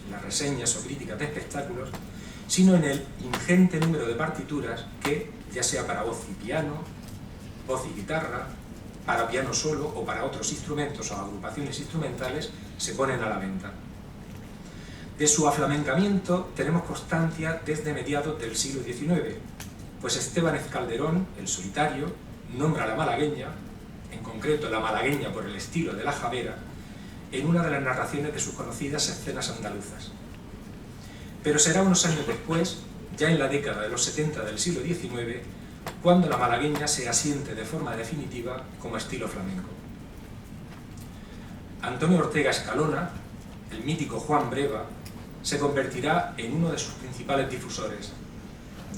en las reseñas o críticas de espectáculos, sino en el ingente número de partituras que, ya sea para voz y piano, voz y guitarra, para piano solo o para otros instrumentos o agrupaciones instrumentales, se ponen a la venta. De su aflamencamiento tenemos constancia desde mediados del siglo XIX, pues Estebáñez Calderón, el solitario, nombra a la malagueña, en concreto la malagueña por el estilo de la javera, en una de las narraciones de sus conocidas escenas andaluzas. Pero será unos años después, ya en la década de los 70 del siglo XIX, cuando la malagueña se asiente de forma definitiva como estilo flamenco. Antonio Ortega Escalona, el mítico Juan Breva, se convertirá en uno de sus principales difusores,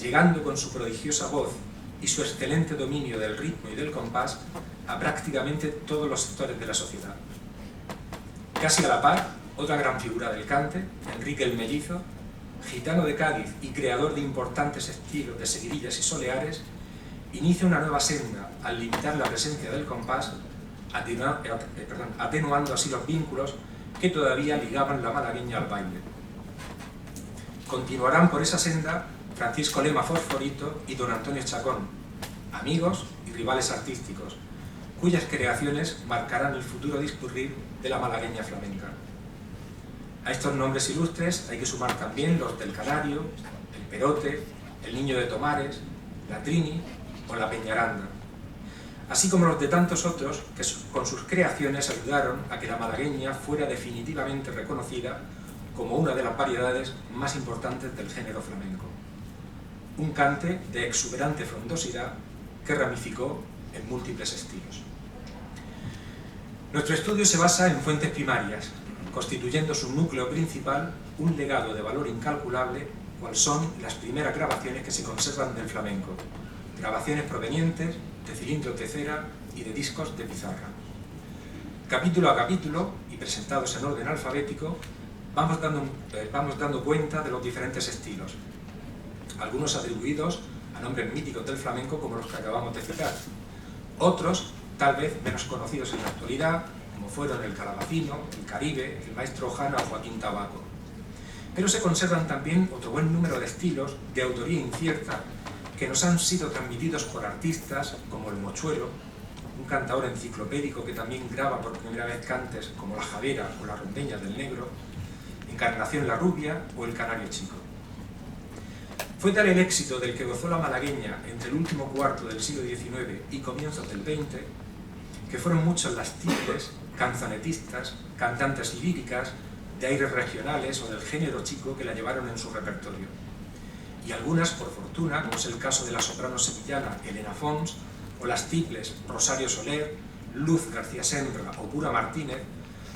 llegando con su prodigiosa voz y su excelente dominio del ritmo y del compás a prácticamente todos los sectores de la sociedad. Casi a la par, otra gran figura del cante, Enrique el Mellizo, gitano de Cádiz y creador de importantes estilos de seguidillas y soleares, inicia una nueva senda al limitar la presencia del compás, atenuando así los vínculos que todavía ligaban la malagueña al baile. Continuarán por esa senda Francisco Lema Fosforito y don Antonio Chacón, amigos y rivales artísticos, cuyas creaciones marcarán el futuro discurrir de la malagueña flamenca. A estos nombres ilustres hay que sumar también los del Canario, el Perote, el Niño de Tomares, la Trini o la Peñaranda, así como los de tantos otros que con sus creaciones ayudaron a que la malagueña fuera definitivamente reconocida como una de las variedades más importantes del género flamenco. Un cante de exuberante frondosidad que ramificó en múltiples estilos. Nuestro estudio se basa en fuentes primarias, constituyendo su núcleo principal un legado de valor incalculable, cual son las primeras grabaciones que se conservan del flamenco, grabaciones provenientes de cilindros de cera y de discos de pizarra. Capítulo a capítulo, y presentados en orden alfabético, vamos dando cuenta de los diferentes estilos, algunos atribuidos a nombres míticos del flamenco como los que acabamos de citar, otros tal vez menos conocidos en la actualidad, como fueron el Calabacino, el Caribe, el Maestro Ojana o Joaquín Tabaco. Pero se conservan también otro buen número de estilos de autoría incierta que nos han sido transmitidos por artistas como el Mochuelo, un cantador enciclopédico que también graba por primera vez cantes como la Javera o la Rondeña del Negro, Encarnación la Rubia o el Canario Chico. Fue tal el éxito del que gozó la malagueña entre el último cuarto del siglo XIX y comienzos del XX, que fueron muchos las tiples, canzonetistas, cantantes líricas, de aires regionales o del género chico que la llevaron en su repertorio. Y algunas, por fortuna, como es el caso de la soprano sevillana Elena Fons, o las tiples Rosario Soler, Luz García Senra o Pura Martínez,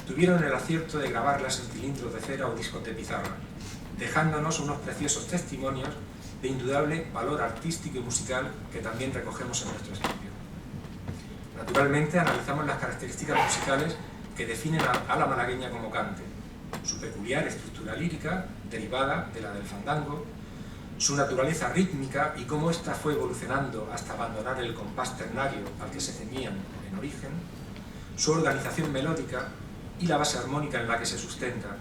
tuvieron el acierto de grabarlas en cilindros de cera o discos de pizarra, dejándonos unos preciosos testimonios de indudable valor artístico y musical que también recogemos en nuestro estudio. Naturalmente analizamos las características musicales que definen a la malagueña como cante, su peculiar estructura lírica, derivada de la del fandango, su naturaleza rítmica y cómo ésta fue evolucionando hasta abandonar el compás ternario al que se ceñían en origen, su organización melódica y la base armónica en la que se sustenta,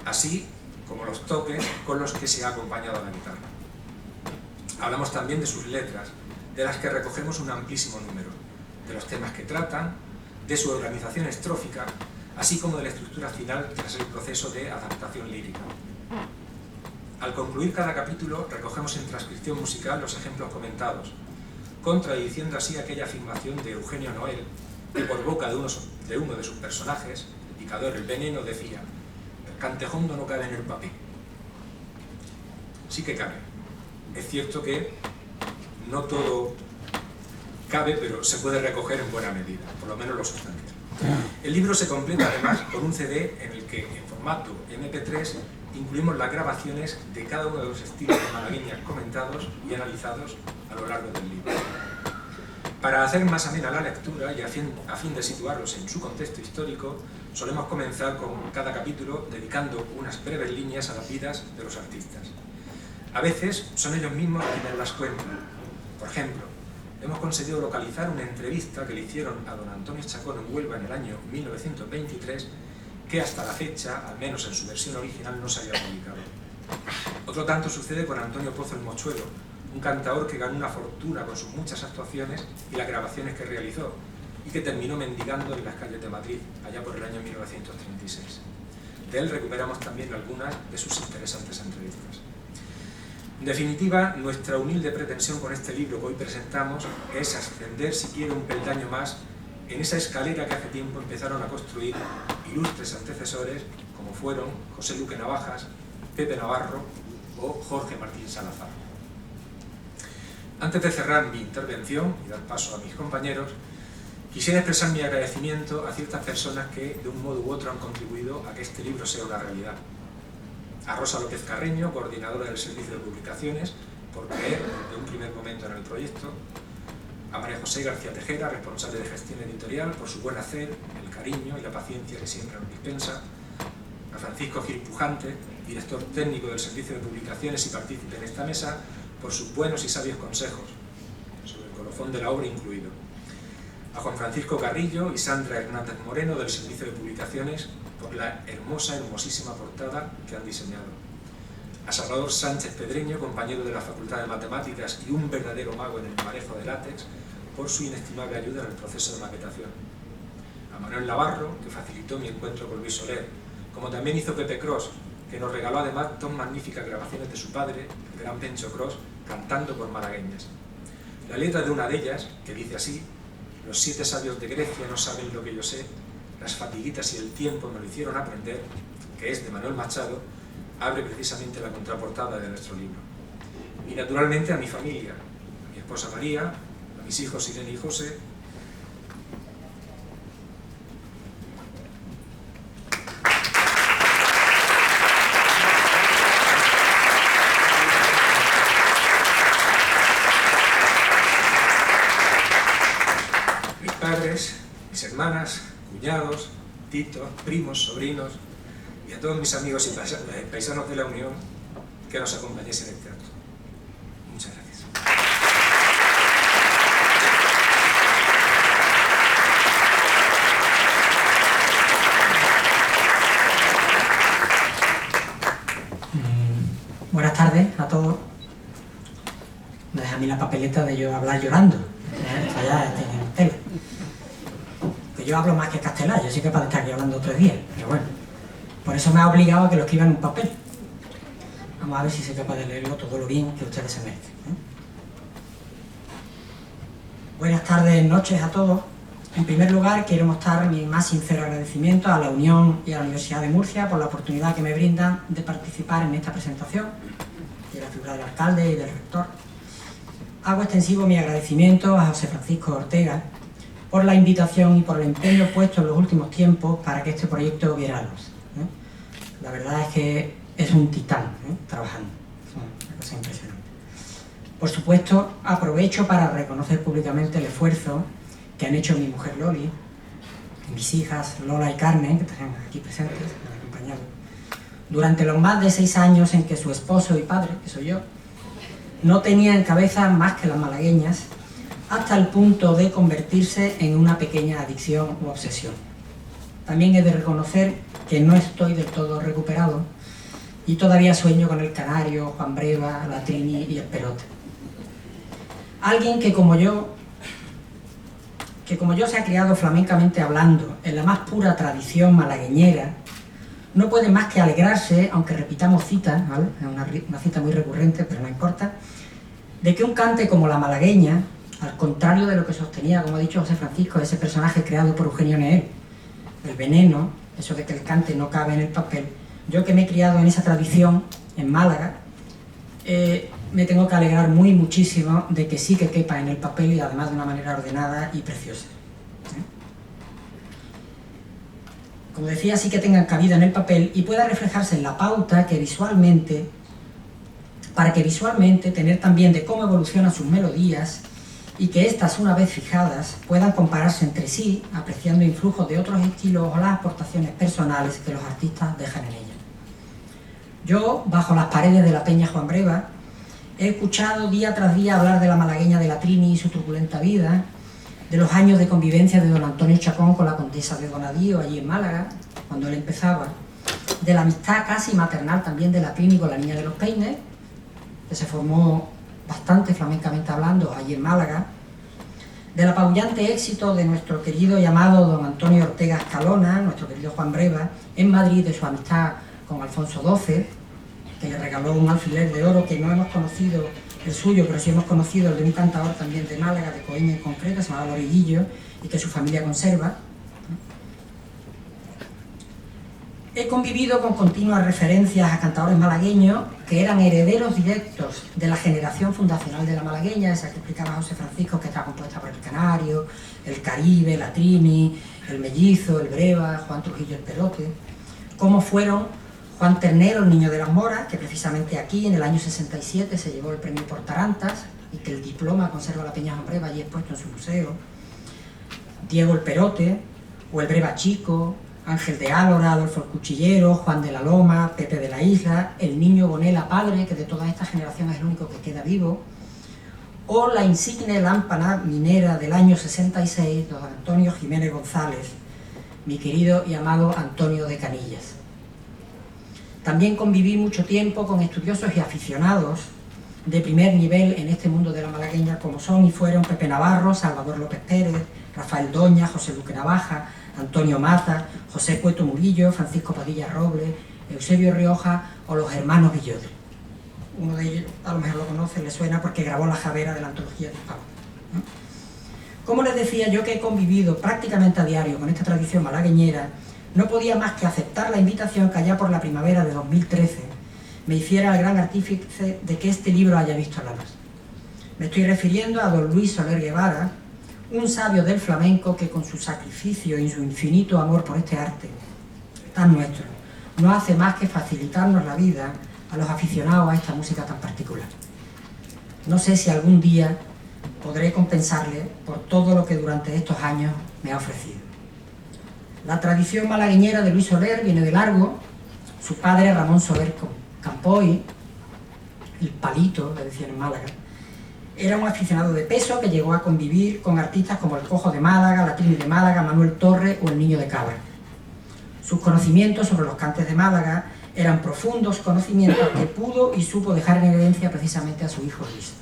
así como los toques con los que se ha acompañado a la guitarra. Hablamos también de sus letras, de las que recogemos un amplísimo número, de los temas que tratan, de su organización estrófica, así como de la estructura final tras el proceso de adaptación lírica. Al concluir cada capítulo recogemos en transcripción musical los ejemplos comentados, contradiciendo así aquella afirmación de Eugenio Noel, que por boca de uno de sus personajes, el picador El Veneno, decía: el cantejondo no cabe en el papel. Sí que cabe. Es cierto que no todo cabe, pero se puede recoger en buena medida, por lo menos lo sustantivo. El libro se completa además con un CD en el que, en formato MP3, incluimos las grabaciones de cada uno de los estilos de malagueña comentados y analizados a lo largo del libro. Para hacer más amena la lectura y a fin de situarlos en su contexto histórico, solemos comenzar con cada capítulo dedicando unas breves líneas a las vidas de los artistas. A veces son ellos mismos quienes las cuentan. Por ejemplo, hemos conseguido localizar una entrevista que le hicieron a don Antonio Chacón en Huelva en el año 1923, que hasta la fecha, al menos en su versión original, no se había publicado. Otro tanto sucede con Antonio Pozo el Mochuelo, un cantador que ganó una fortuna con sus muchas actuaciones y las grabaciones que realizó, y que terminó mendigando en las calles de Madrid, allá por el año 1936. De él recuperamos también algunas de sus interesantes entrevistas. En definitiva, nuestra humilde pretensión con este libro que hoy presentamos es ascender siquiera un peldaño más en esa escalera que hace tiempo empezaron a construir ilustres antecesores como fueron José Luque Navajas, Pepe Navarro, o Jorge Martín Salazar. Antes de cerrar mi intervención y dar paso a mis compañeros, quisiera expresar mi agradecimiento a ciertas personas que de un modo u otro han contribuido a que este libro sea una realidad. A Rosa López Carreño, coordinadora del Servicio de Publicaciones, por creer desde un primer momento en el proyecto; a María José García Tejera, responsable de gestión editorial, por su buen hacer, el cariño y la paciencia que siempre nos dispensa; a Francisco Gil Pujante, director técnico del Servicio de Publicaciones y partícipe en esta mesa, por sus buenos y sabios consejos, sobre el colofón de la obra incluido; a Juan Francisco Carrillo y Sandra Hernández Moreno, del Servicio de Publicaciones, por la hermosísima portada que han diseñado; a Salvador Sánchez Pedreño, compañero de la Facultad de Matemáticas y un verdadero mago en el manejo de látex, por su inestimable ayuda en el proceso de maquetación; a Manuel Navarro, que facilitó mi encuentro con Luis Soler, como también hizo Pepe Cros, que nos regaló además dos magníficas grabaciones de su padre, el gran Pencho Cros, cantando por malagueñas. La letra de una de ellas, que dice así: los 7 sabios de Grecia no saben lo que yo sé, las fatiguitas y el tiempo me lo hicieron aprender, que es de Manuel Machado, abre precisamente la contraportada de nuestro libro. Y naturalmente a mi familia, a mi esposa María, a mis hijos Irene y José, mis padres, mis hermanas, cuñados, titos, primos, sobrinos, y a todos mis amigos y paisanos de la Unión que nos acompañéis en este acto. Muchas gracias. Buenas tardes a todos. Me deja a mí la papeleta de yo hablar llorando. Esto ya tiene tela. Que yo hablo más que castellano, yo soy capaz de estar aquí hablando 3 días, pero bueno. Por eso me ha obligado a que lo escriba en un papel. Vamos a ver si soy capaz de leerlo todo lo bien que ustedes se merecen. Buenas tardes, noches a todos. En primer lugar, quiero mostrar mi más sincero agradecimiento a la Unión y a la Universidad de Murcia por la oportunidad que me brindan de participar en esta presentación, y la figura del alcalde y del rector. Hago extensivo mi agradecimiento a José Francisco Ortega por la invitación y por el empeño puesto en los últimos tiempos para que este proyecto viera luz. La verdad es que es un titán trabajando, es una cosa impresionante. Por supuesto, aprovecho para reconocer públicamente el esfuerzo que han hecho mi mujer Loli, y mis hijas Lola y Carmen, que están aquí presentes, me han acompañado, durante los más de 6 años en que su esposo y padre, que soy yo, no tenía en cabeza más que las malagueñas, hasta el punto de convertirse en una pequeña adicción u obsesión. También he de reconocer que no estoy del todo recuperado y todavía sueño con el canario, Juan Breva, la Trini y el perote. Alguien que como yo se ha criado flamencamente hablando en la más pura tradición malagueñera, no puede más que alegrarse, aunque repitamos citas, ¿vale? Es una cita muy recurrente, pero no importa, de que un cante como la malagueña, al contrario de lo que sostenía, como ha dicho José Francisco, ese personaje creado por Eugenio Neel, el veneno, eso de que el cante no cabe en el papel, yo que me he criado en esa tradición, en Málaga, me tengo que alegrar muchísimo de que sí que quepa en el papel y además de una manera ordenada y preciosa. Como decía, sí que tengan cabida en el papel y pueda reflejarse en la pauta que visualmente, para que visualmente tener también de cómo evolucionan sus melodías y que éstas, una vez fijadas, puedan compararse entre sí, apreciando influjos de otros estilos o las aportaciones personales que los artistas dejan en ella. Yo, bajo las paredes de la Peña Juan Breva, he escuchado día tras día hablar de la malagueña de la Trini y su turbulenta vida, de los años de convivencia de don Antonio Chacón con la condesa de Donadío allí en Málaga, cuando él empezaba, de la amistad casi maternal también de la Trini con la niña de los peines, que se formó bastante flamencamente hablando allí en Málaga, del apabullante éxito de nuestro querido y amado don Antonio Ortega Escalona, nuestro querido Juan Breva, en Madrid, de su amistad con Alfonso XII, que le regaló un alfiler de oro que no hemos conocido el suyo, pero sí hemos conocido el de un cantador también de Málaga, de Coíña en concreto, se llamaba Loriguillo, y que su familia conserva. He convivido con continuas referencias a cantadores malagueños que eran herederos directos de la generación fundacional de la malagueña, esa que explicaba José Francisco, que está compuesta por el Canario, el Caribe, la Trini, el Mellizo, el Breva, Juan Trujillo el Perote, como fueron Juan Ternero, el Niño de las Moras, que precisamente aquí en el año 67 se llevó el premio por Tarantas y que el diploma conserva la Peña Breva allí expuesto en su museo, Diego el Perote, o el Breva Chico, Ángel de Álora, Adolfo el Cuchillero, Juan de la Loma, Pepe de la Isla, el Niño Bonela padre, que de toda esta generación es el único que queda vivo, o la insigne lámpara minera del año 66, don Antonio Jiménez González, mi querido y amado Antonio de Canillas. También conviví mucho tiempo con estudiosos y aficionados de primer nivel en este mundo de la malagueña, como son y fueron Pepe Navarro, Salvador López Pérez, Rafael Doña, José Luque Navaja, Antonio Mata, José Cueto Murillo, Francisco Padilla Robles, Eusebio Rioja o los hermanos Villodre. Uno de ellos a lo mejor lo conoce, le suena porque grabó la javera de la antología de Pablo. Como les decía, yo que he convivido prácticamente a diario con esta tradición malagueñera, no podía más que aceptar la invitación que allá por la primavera de 2013 me hiciera el gran artífice de que este libro haya visto la luz. Me estoy refiriendo a don Luis Soler Guevara, un sabio del flamenco que con su sacrificio y su infinito amor por este arte tan nuestro, no hace más que facilitarnos la vida a los aficionados a esta música tan particular. No sé si algún día podré compensarle por todo lo que durante estos años me ha ofrecido. La tradición malagueñera de Luis Soler viene de largo. Su padre, Ramón Soler Campoy, el Palito, le decían en Málaga, era un aficionado de peso que llegó a convivir con artistas como el Cojo de Málaga, la Trini de Málaga, Manuel Torres o el Niño de Cabra. Sus conocimientos sobre los cantes de Málaga eran profundos conocimientos que pudo y supo dejar en evidencia precisamente a su hijo Luis.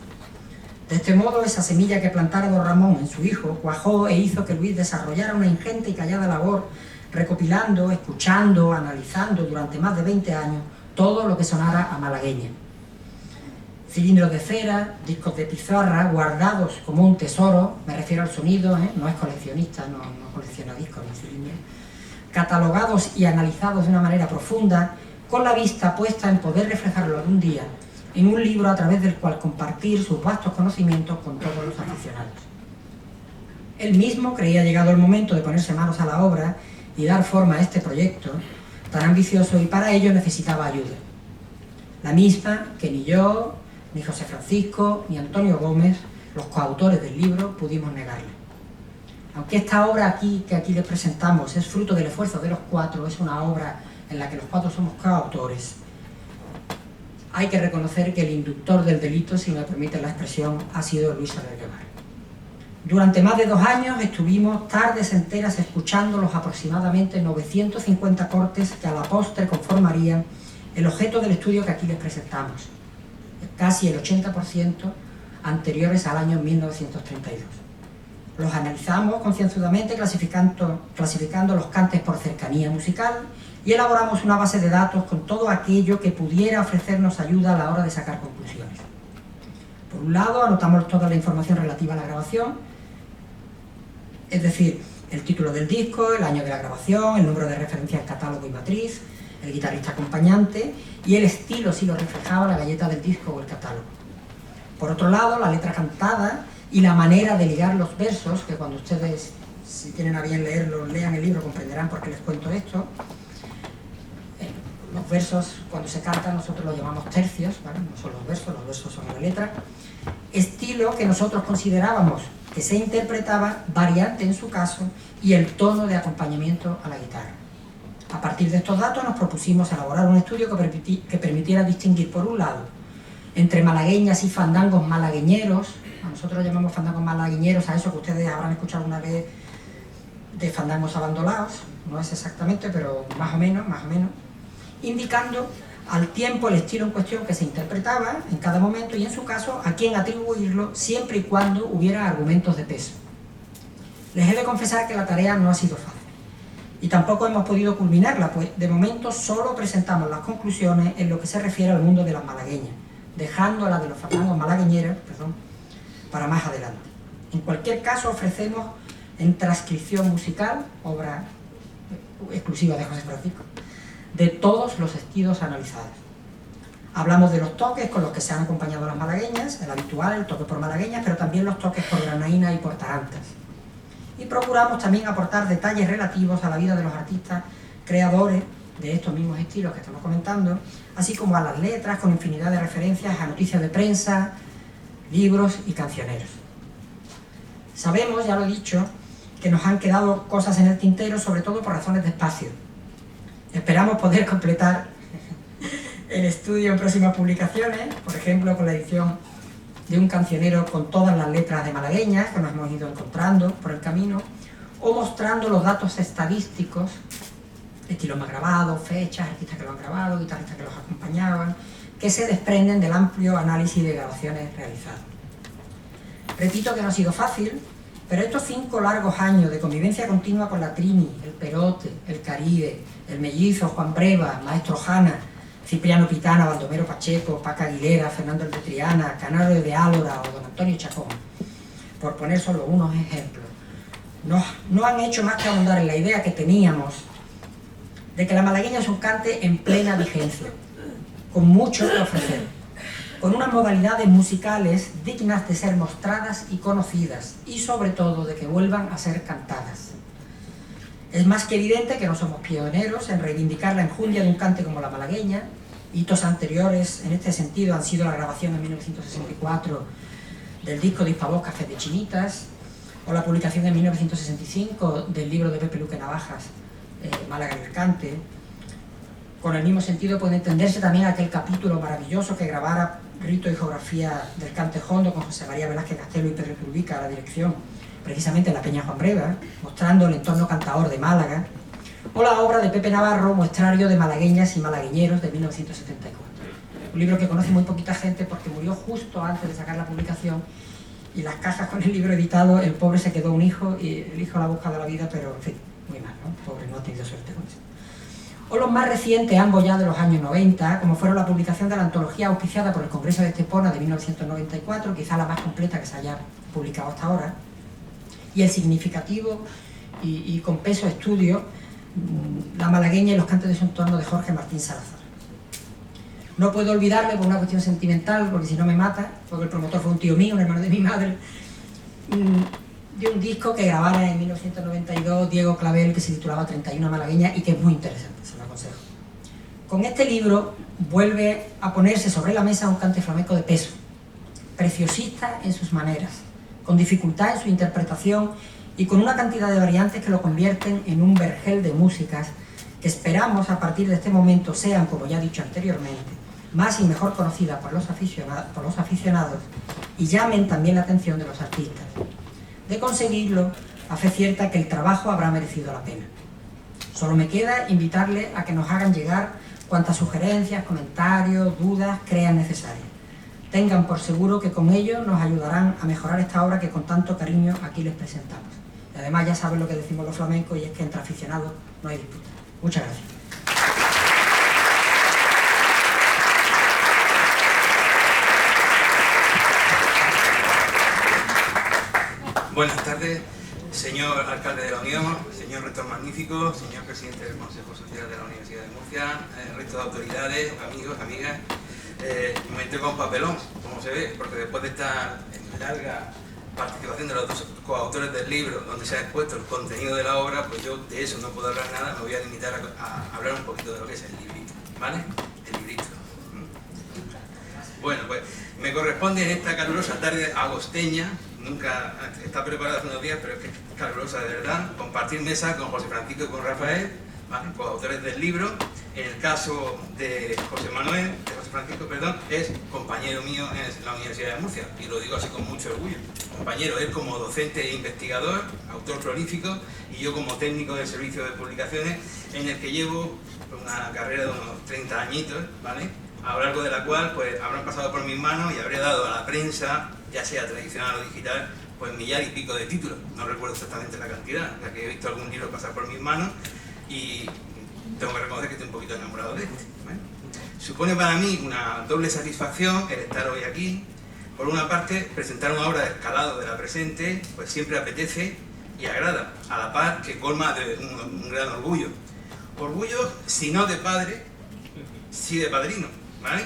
De este modo, esa semilla que plantara don Ramón en su hijo cuajó e hizo que Luis desarrollara una ingente y callada labor, recopilando, escuchando, analizando durante más de 20 años todo lo que sonara a malagueña. Cilindros de cera, discos de pizarra, guardados como un tesoro, me refiero al sonido, no es coleccionista, no colecciona discos ni cilindros, catalogados y analizados de una manera profunda, con la vista puesta en poder reflejarlo algún día en un libro a través del cual compartir sus vastos conocimientos con todos los aficionados. Él mismo creía llegado el momento de ponerse manos a la obra y dar forma a este proyecto tan ambicioso, y para ello necesitaba ayuda. La misma que ni yo, ni José Francisco, ni Antonio Gómez, los coautores del libro, pudimos negarle. Aunque esta obra que aquí les presentamos es fruto del esfuerzo de los cuatro, es una obra en la que los cuatro somos coautores, hay que reconocer que el inductor del delito, si me permite la expresión, ha sido Luis Soler Guevara. Durante más de 2 años estuvimos tardes enteras escuchando los aproximadamente 950 cortes que a la postre conformarían el objeto del estudio que aquí les presentamos, casi el 80% anteriores al año 1932. Los analizamos concienzudamente clasificando los cantes por cercanía musical y elaboramos una base de datos con todo aquello que pudiera ofrecernos ayuda a la hora de sacar conclusiones. Por un lado, anotamos toda la información relativa a la grabación, es decir, el título del disco, el año de la grabación, el número de referencia al catálogo y matriz, el guitarrista acompañante y el estilo, si lo reflejaba la galleta del disco o el catálogo. Por otro lado, la letra cantada y la manera de ligar los versos, que cuando ustedes, si tienen a bien leerlo, lean el libro, comprenderán por qué les cuento esto. Los versos, cuando se cantan, nosotros los llamamos tercios, ¿vale? No son los versos son la letra. Estilo que nosotros considerábamos que se interpretaba, variante en su caso, y el tono de acompañamiento a la guitarra. A partir de estos datos nos propusimos elaborar un estudio que permitiera distinguir, por un lado, entre malagueñas y fandangos malagueñeros. Nosotros llamamos fandangos malagueñeros a eso que ustedes habrán escuchado una vez de fandangos abandonados, no es exactamente, pero más o menos, indicando al tiempo el estilo en cuestión que se interpretaba en cada momento y en su caso a quién atribuirlo, siempre y cuando hubiera argumentos de peso. Les he de confesar que la tarea no ha sido fácil y tampoco hemos podido culminarla, pues de momento solo presentamos las conclusiones en lo que se refiere al mundo de las malagueñas, dejando a la de los fandangos malagueñeros para más adelante. En cualquier caso, ofrecemos en transcripción musical, obra exclusiva de José Francisco, de todos los estilos analizados. Hablamos de los toques con los que se han acompañado las malagueñas, el habitual, el toque por malagueñas, pero también los toques por granaína y por tarantas. Y procuramos también aportar detalles relativos a la vida de los artistas creadores de estos mismos estilos que estamos comentando, así como a las letras, con infinidad de referencias a noticias de prensa, libros y cancioneros. Sabemos, ya lo he dicho, que nos han quedado cosas en el tintero, sobre todo por razones de espacio. Esperamos poder completar el estudio en próximas publicaciones, por ejemplo con la edición de un cancionero con todas las letras de malagueñas que nos hemos ido encontrando por el camino, o mostrando los datos estadísticos, estilos más grabados, fechas, artistas que lo han grabado, guitarristas que los acompañaban, que se desprenden del amplio análisis de grabaciones realizadas. Repito que no ha sido fácil, pero estos 5 largos años de convivencia continua con la Trini, el Perote, el Caribe, el Mellizo, Juan Breva, Maestro Jana, Cipriano Pitana, Baldomero Pacheco, Paca Aguilera, Fernando el de Triana, Canario de Álora o don Antonio Chacón, por poner solo unos ejemplos, no han hecho más que ahondar en la idea que teníamos de que la malagueña es un cante en plena vigencia, con mucho que ofrecer, con unas modalidades musicales dignas de ser mostradas y conocidas, y sobre todo de que vuelvan a ser cantadas. Es más que evidente que no somos pioneros en reivindicar la enjundia de un cante como la malagueña. Hitos anteriores en este sentido han sido la grabación en 1964 del disco de Hispavoz Café de Chinitas, o la publicación en 1965 del libro de Pepe Luque Navajas, Málaga en el cante. Con el mismo sentido puede entenderse también aquel capítulo maravilloso que grabara Rito y Geografía del Cante Hondo con José María Velázquez Castelo y Pedro Turubica a la dirección, precisamente en la Peña Juan Breva, mostrando el entorno cantaor de Málaga, o la obra de Pepe Navarro, Muestrario de malagueñas y malagueñeros, de 1974. Un libro que conoce muy poquita gente porque murió justo antes de sacar la publicación, y las cajas con el libro editado, el pobre se quedó un hijo, y el hijo le ha buscado la vida, pero en fin, muy mal, ¿no? Pobre, no ha tenido suerte con eso. O los más recientes, ambos ya de los años 90, como fueron la publicación de la antología auspiciada por el Congreso de Estepona de 1994, quizá la más completa que se haya publicado hasta ahora, y el significativo y con peso estudio, La malagueña y los cantes de su entorno, de Jorge Martín Salazar. No puedo olvidarme por una cuestión sentimental, porque si no me mata, porque el promotor fue un tío mío, un hermano de mi madre, de un disco que grabara en 1992 Diego Clavel, que se titulaba 31 malagueña y que es muy interesante, se lo aconsejo. Con este libro vuelve a ponerse sobre la mesa un cante flamenco de peso, preciosista en sus maneras, con dificultad en su interpretación y con una cantidad de variantes que lo convierten en un vergel de músicas que esperamos a partir de este momento sean, como ya he dicho anteriormente, más y mejor conocidas por los aficionados y llamen también la atención de los artistas. De conseguirlo, a fe cierta que el trabajo habrá merecido la pena. Solo me queda invitarle a que nos hagan llegar cuantas sugerencias, comentarios, dudas crean necesarias. Tengan por seguro que con ello nos ayudarán a mejorar esta obra que con tanto cariño aquí les presentamos. Y además ya saben lo que decimos los flamencos, y es que entre aficionados no hay disputa. Muchas gracias. Buenas tardes, señor alcalde de la Unión, señor rector magnífico, señor presidente del Consejo Social de la Universidad de Murcia, resto de autoridades, amigos, amigas. Me entrego un papelón, como se ve, porque después de esta larga participación de los dos coautores del libro, donde se ha expuesto el contenido de la obra, pues yo de eso no puedo hablar nada, me voy a limitar a hablar un poquito de lo que es el librito, ¿vale? El librito. Bueno, pues me corresponde en esta calurosa tarde agosteña, nunca está preparada hace unos días, pero es que es calurosa de verdad, compartir mesa con José Francisco y con Rafael, ¿vale? Coautores del libro. En el caso de José Francisco, es compañero mío en la Universidad de Murcia, y lo digo así con mucho orgullo. Compañero, él como docente e investigador, autor prolífico, y yo como técnico del servicio de publicaciones, en el que llevo una carrera de unos 30 añitos, ¿vale? A lo largo de la cual pues habrán pasado por mis manos y habré dado a la prensa, ya sea tradicional o digital, pues millar y pico de títulos. No recuerdo exactamente la cantidad, ya que he visto algún libro pasar por mis manos y tengo que reconocer que estoy un poquito enamorado de este, ¿vale? Supone para mí una doble satisfacción el estar hoy aquí. Por una parte, presentar una obra de escalado de la presente, pues siempre apetece y agrada, a la par que colma de un gran orgullo. orgullo, si no de padre, sí de padrino, ¿vale?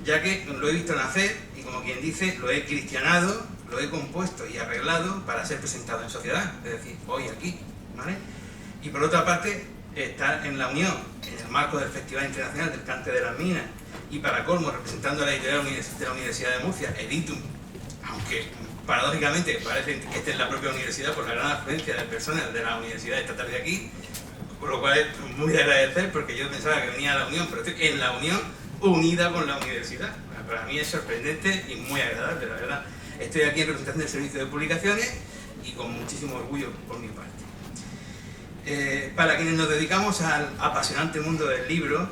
Ya que lo he visto nacer y, como quien dice, lo he cristianado, lo he compuesto y arreglado para ser presentado en sociedad, es decir, hoy aquí, ¿vale? Y por otra parte, estar en la Unión, en el marco del Festival Internacional del Cante de las Minas, y para colmo, representando a la editorial de la Universidad de Murcia, Editum, aunque paradójicamente parece que esté en la propia universidad por la gran afluencia de personas de la universidad esta tarde aquí, por lo cual es muy de agradecer, porque yo pensaba que venía a la Unión, pero estoy en la Unión unida con la universidad. Para mí es sorprendente y muy agradable, la verdad. Estoy aquí en representación del Servicio de Publicaciones y con muchísimo orgullo por mi parte. Para quienes nos dedicamos al apasionante mundo del libro,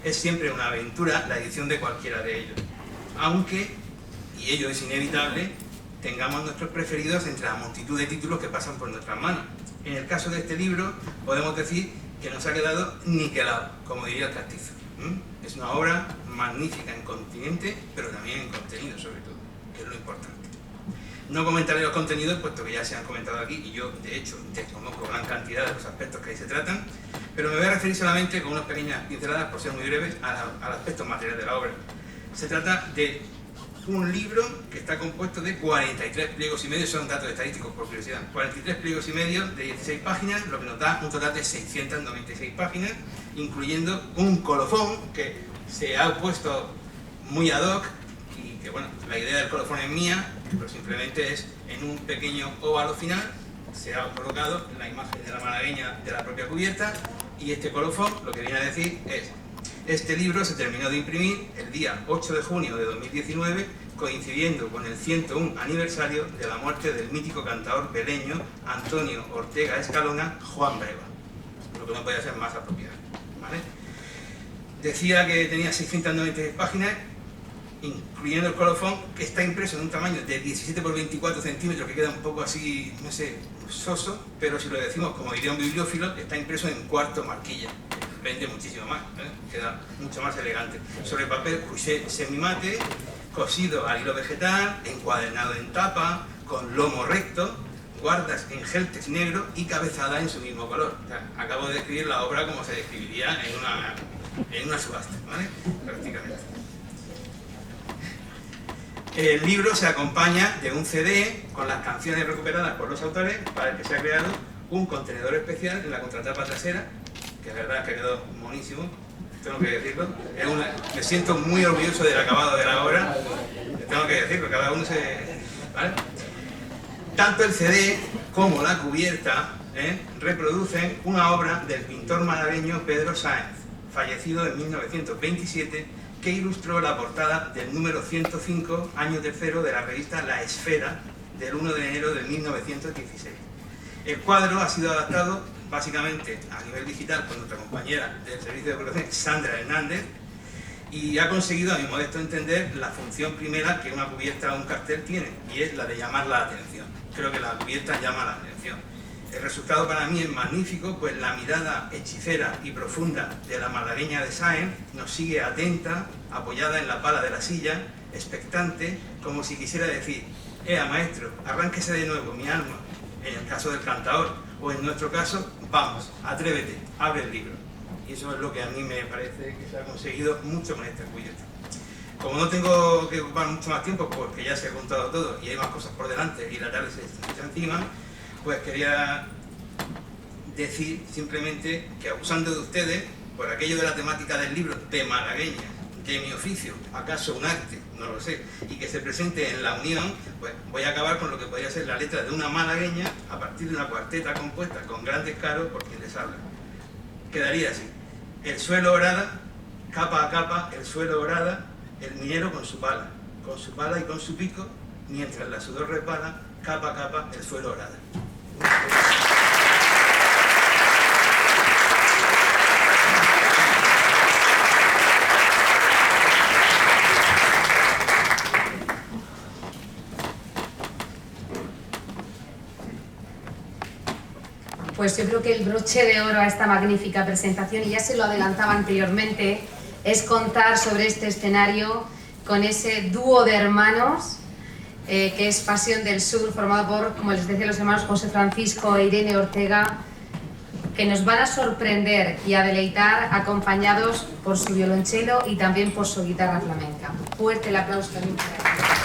es siempre una aventura la edición de cualquiera de ellos. Aunque, y ello es inevitable, tengamos nuestros preferidos entre la multitud de títulos que pasan por nuestras manos. En el caso de este libro, podemos decir que nos ha quedado niquelado, como diría el castizo. Es una obra magnífica en continente, pero también en contenido, sobre todo, que es lo importante. No comentaré los contenidos, puesto que ya se han comentado aquí, y yo, de hecho, desconozco gran cantidad de los aspectos que ahí se tratan, pero me voy a referir solamente, con unas pequeñas pinceladas, por ser muy breves, al aspecto material de la obra. Se trata de un libro que está compuesto de 43 pliegos y medio, son datos estadísticos por curiosidad, 43 pliegos y medio de 16 páginas, lo que nos da un total de 696 páginas, incluyendo un colofón que se ha puesto muy ad hoc, y que bueno, la idea del colofón es mía, pero simplemente es en un pequeño óvalo final, se ha colocado la imagen de la malagueña de la propia cubierta, y este colofón lo que viene a decir es: este libro se terminó de imprimir el día 8 de junio de 2019, coincidiendo con el 101 aniversario de la muerte del mítico cantador beleño Antonio Ortega Escalona, Juan Breva. Lo que no podía ser más apropiado, ¿vale? Decía que tenía 696 páginas, incluyendo el colofón, que está impreso en un tamaño de 17 por 24 centímetros, que queda un poco así, no sé, soso, pero si lo decimos como diría un bibliófilo, está impreso en cuarto marquilla. Vende muchísimo más, queda mucho más elegante. Sobre papel couché semimate, cosido al hilo vegetal, encuadernado en tapa, con lomo recto, guardas en geltex negro y cabezada en su mismo color. O sea, acabo de describir la obra como se describiría en una subasta, ¿vale? Prácticamente. El libro se acompaña de un CD con las canciones recuperadas por los autores, para el que se ha creado un contenedor especial en la contratapa trasera, que la verdad que ha quedado monísimo, tengo que decirlo. Me siento muy orgulloso del acabado de la obra, tengo que decirlo, cada uno se... ¿vale? Tanto el CD como la cubierta reproducen una obra del pintor malagueño Pedro Sáenz, fallecido en 1927, que ilustró la portada del número 105, año tercero, de la revista La Esfera, del 1 de enero de 1916. El cuadro ha sido adaptado básicamente a nivel digital por nuestra compañera del Servicio de Publicaciones, Sandra Hernández, y ha conseguido, a mi modesto entender, la función primera que una cubierta o un cartel tiene, y es la de llamar la atención. Creo que la cubierta llama la atención. El resultado para mí es magnífico, pues la mirada hechicera y profunda de la malagueña de Sáenz nos sigue atenta, apoyada en la pala de la silla, expectante, como si quisiera decir: ¡Ea, maestro, arránquese de nuevo, mi alma! En el caso del cantador, o en nuestro caso, vamos, atrévete, abre el libro. Y eso es lo que a mí me parece que se ha conseguido mucho con esta cubierta. Como no tengo que ocupar mucho más tiempo, porque ya se ha contado todo y hay más cosas por delante y la tarde se echa encima, pues quería decir simplemente que, abusando de ustedes, por aquello de la temática del libro de malagueña, de mi oficio, acaso un arte, no lo sé, y que se presente en la Unión, pues voy a acabar con lo que podría ser la letra de una malagueña a partir de una cuarteta compuesta con gran descaro por quien les habla. Quedaría así: el suelo orada, capa a capa, el suelo orada, el minero con su pala y con su pico, mientras la sudor repara, capa a capa, el suelo orada. Pues yo creo que el broche de oro a esta magnífica presentación, y ya se lo adelantaba anteriormente, es contar sobre este escenario con ese dúo de hermanos que es Pasión del Sur, formado por, como les decía, los hermanos José Francisco e Irene Ortega, que nos van a sorprender y a deleitar acompañados por su violonchelo y también por su guitarra flamenca. Fuerte el aplauso también para ellos.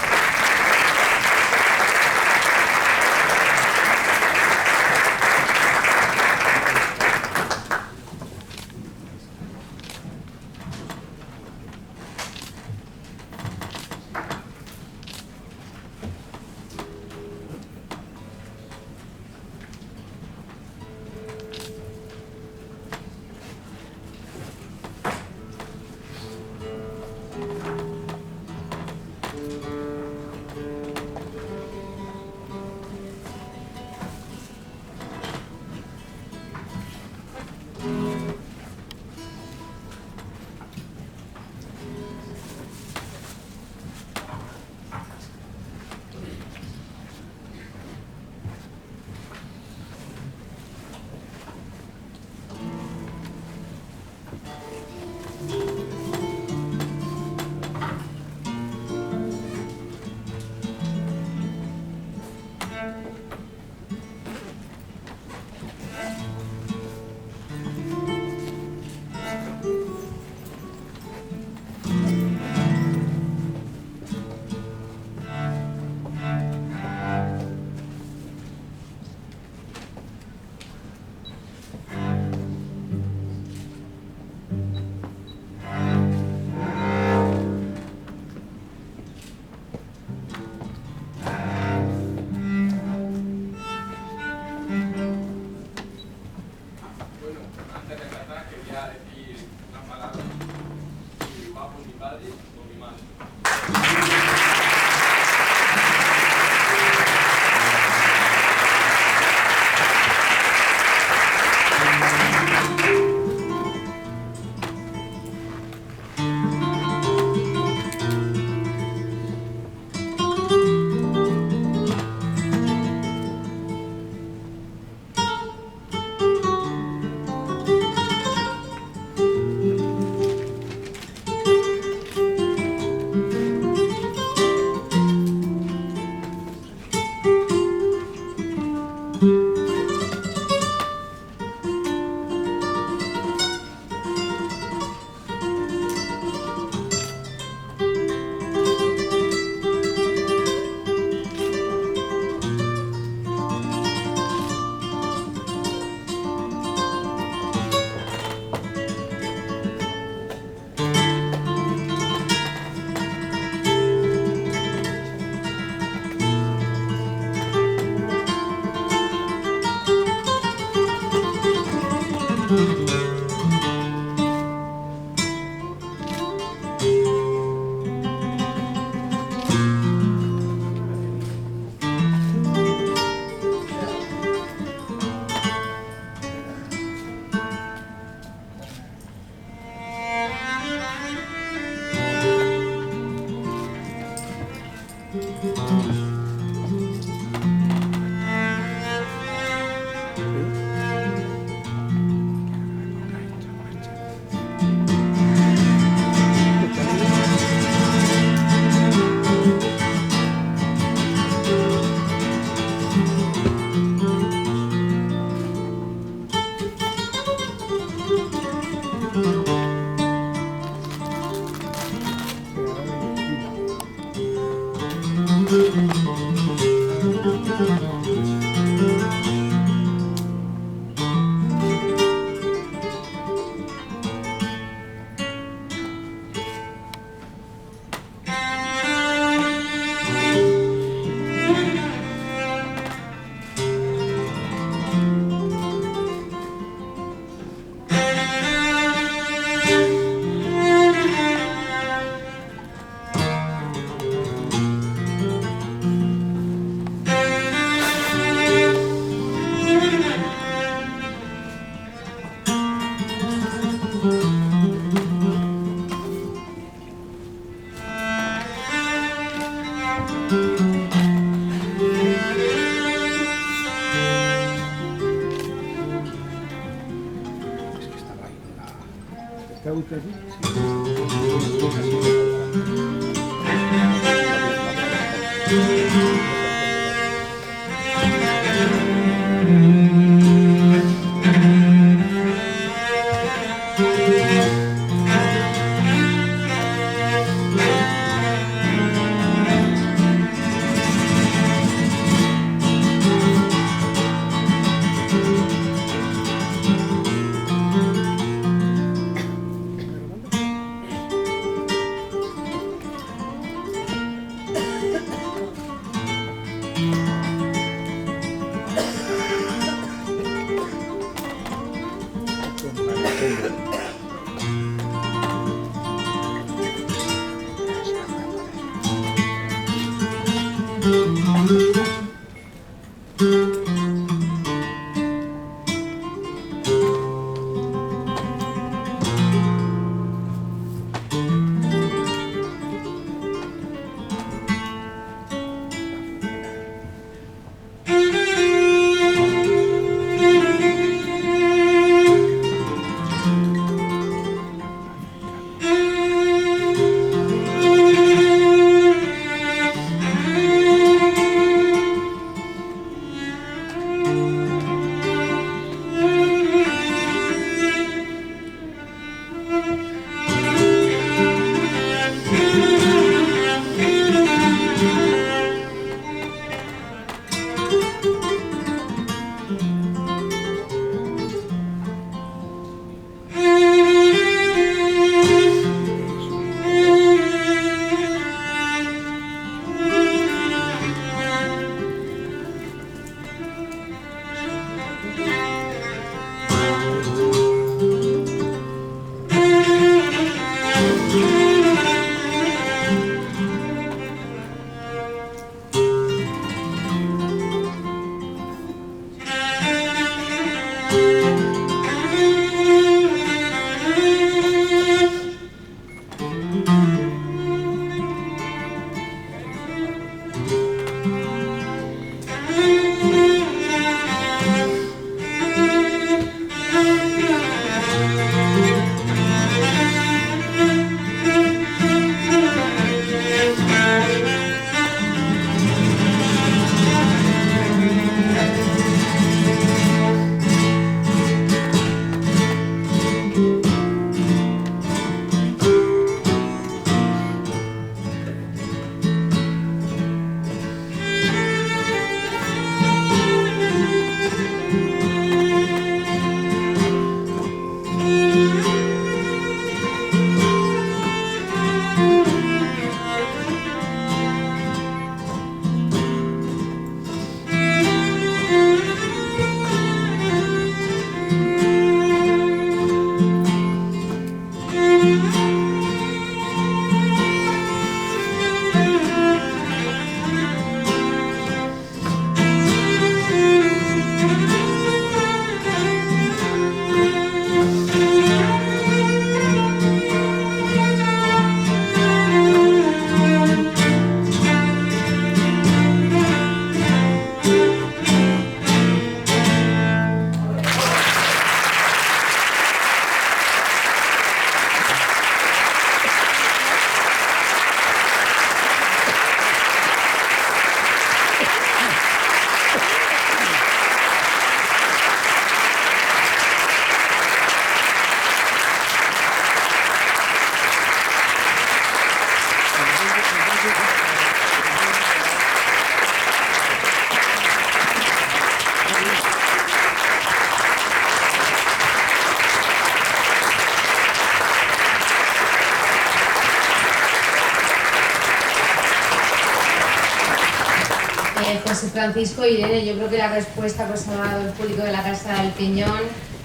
José Francisco e Irene, yo creo que la respuesta que os ha dado el público de la Casa del Peñón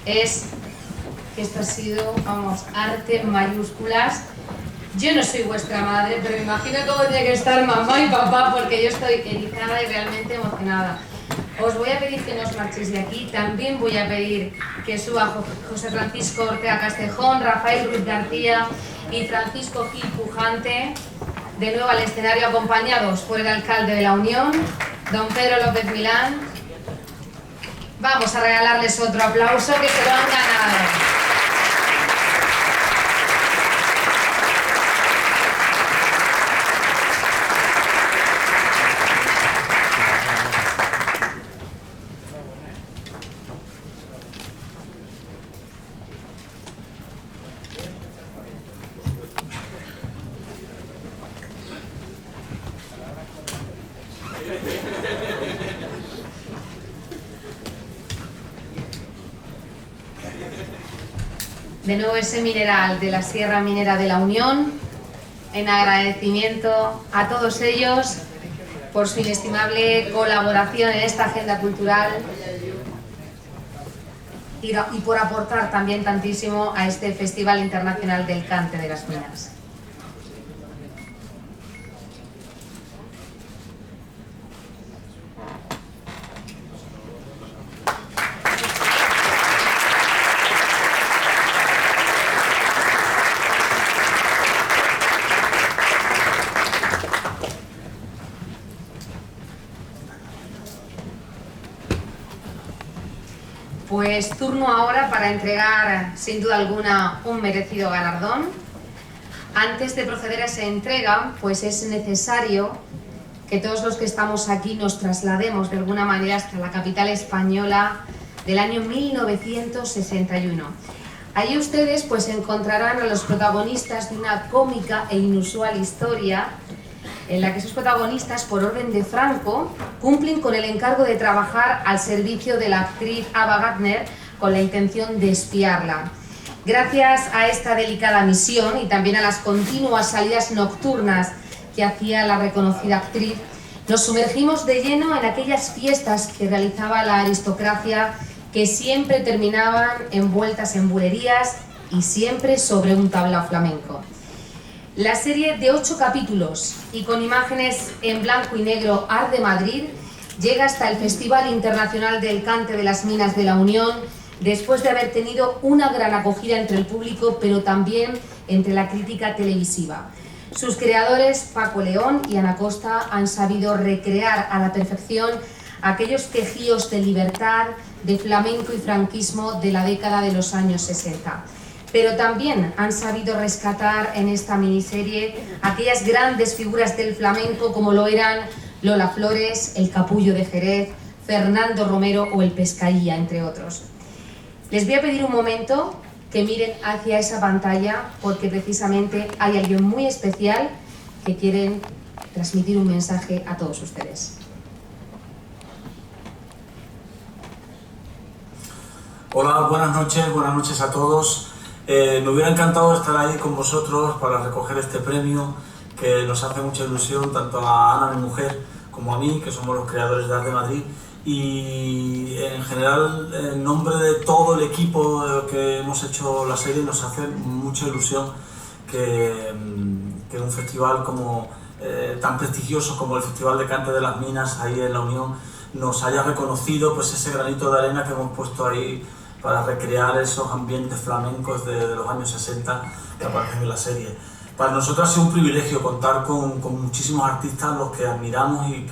es que esto ha sido, vamos, arte en mayúsculas. Yo no soy vuestra madre, pero me imagino cómo tiene que estar mamá y papá, porque yo estoy erizada y realmente emocionada. Os voy a pedir que no os marchéis de aquí. También voy a pedir que suba José Francisco Ortega Castejón, Rafael Ruiz García y Francisco Gil Pujante, de nuevo al escenario, acompañados por el alcalde de la Unión, don Pedro López Milán. Vamos a regalarles otro aplauso, que se lo han ganado. De nuevo ese mineral de la Sierra Minera de la Unión, en agradecimiento a todos ellos por su inestimable colaboración en esta agenda cultural y por aportar también tantísimo a este Festival Internacional del Cante de las Minas. Pues turno ahora para entregar, sin duda alguna, un merecido galardón. Antes de proceder a esa entrega, pues es necesario que todos los que estamos aquí nos traslademos de alguna manera hasta la capital española del año 1961. Allí ustedes pues encontrarán a los protagonistas de una cómica e inusual historia en la que esos protagonistas, por orden de Franco, cumplen con el encargo de trabajar al servicio de la actriz Ava Gardner con la intención de espiarla. Gracias a esta delicada misión y también a las continuas salidas nocturnas que hacía la reconocida actriz, nos sumergimos de lleno en aquellas fiestas que realizaba la aristocracia, que siempre terminaban envueltas en bulerías y siempre sobre un tablao flamenco. La serie de 8 capítulos y con imágenes en blanco y negro Art de Madrid llega hasta el Festival Internacional del Cante de las Minas de la Unión, después de haber tenido una gran acogida entre el público, pero también entre la crítica televisiva. Sus creadores, Paco León y Ana Costa, han sabido recrear a la perfección aquellos quejíos de libertad, de flamenco y franquismo de la década de los años 60. Pero también han sabido rescatar en esta miniserie aquellas grandes figuras del flamenco como lo eran Lola Flores, el Capullo de Jerez, Fernando Romero o el Pescaía, entre otros. Les voy a pedir un momento que miren hacia esa pantalla porque precisamente hay alguien muy especial que quieren transmitir un mensaje a todos ustedes. Hola, buenas noches a todos. Me hubiera encantado estar ahí con vosotros para recoger este premio que nos hace mucha ilusión tanto a Ana, mi mujer, como a mí, que somos los creadores de Art de Madrid. Y en general, en nombre de todo el equipo que hemos hecho la serie, nos hace mucha ilusión que un festival como, tan prestigioso como el Festival de Cante de las Minas, ahí en La Unión, nos haya reconocido pues ese granito de arena que hemos puesto ahí para recrear esos ambientes flamencos de los años 60 que aparecen en la serie. Para nosotros ha sido un privilegio contar con muchísimos artistas, los que admiramos y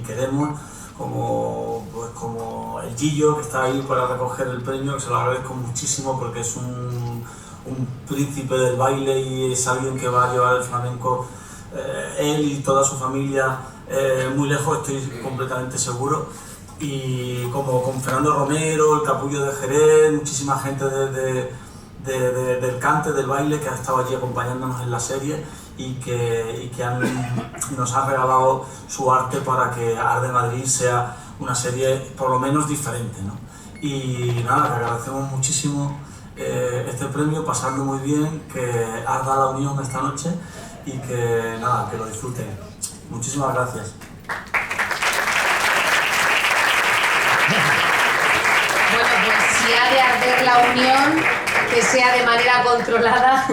queremos, como el Gillo, que está ahí para recoger el premio, que se lo agradezco muchísimo porque es un príncipe del baile y es alguien que va a llevar el flamenco, él y toda su familia, muy lejos, estoy completamente seguro. Y como con Fernando Romero, el Capullo de Jerez, muchísima gente del cante, del baile, que ha estado allí acompañándonos en la serie y que nos ha regalado su arte para que Art de Madrid sea una serie por lo menos diferente, ¿no? Y nada, que agradecemos muchísimo este premio, pasarlo muy bien, que arda la unión esta noche y que nada, que lo disfruten. Muchísimas gracias. Bueno, pues si ha de arder la unión, que sea de manera controlada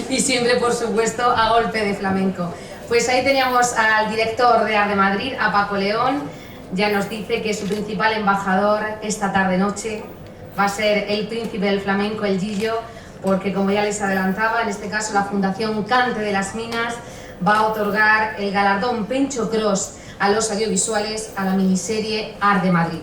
y siempre, por supuesto, a golpe de flamenco. Pues ahí teníamos al director de Art de Madrid, a Paco León. Ya nos dice que su principal embajador esta tarde-noche va a ser el príncipe del flamenco, el Gillo, porque como ya les adelantaba, en este caso la Fundación Cante de las Minas va a otorgar el galardón Pencho Cross a los audiovisuales a la miniserie Art de Madrid.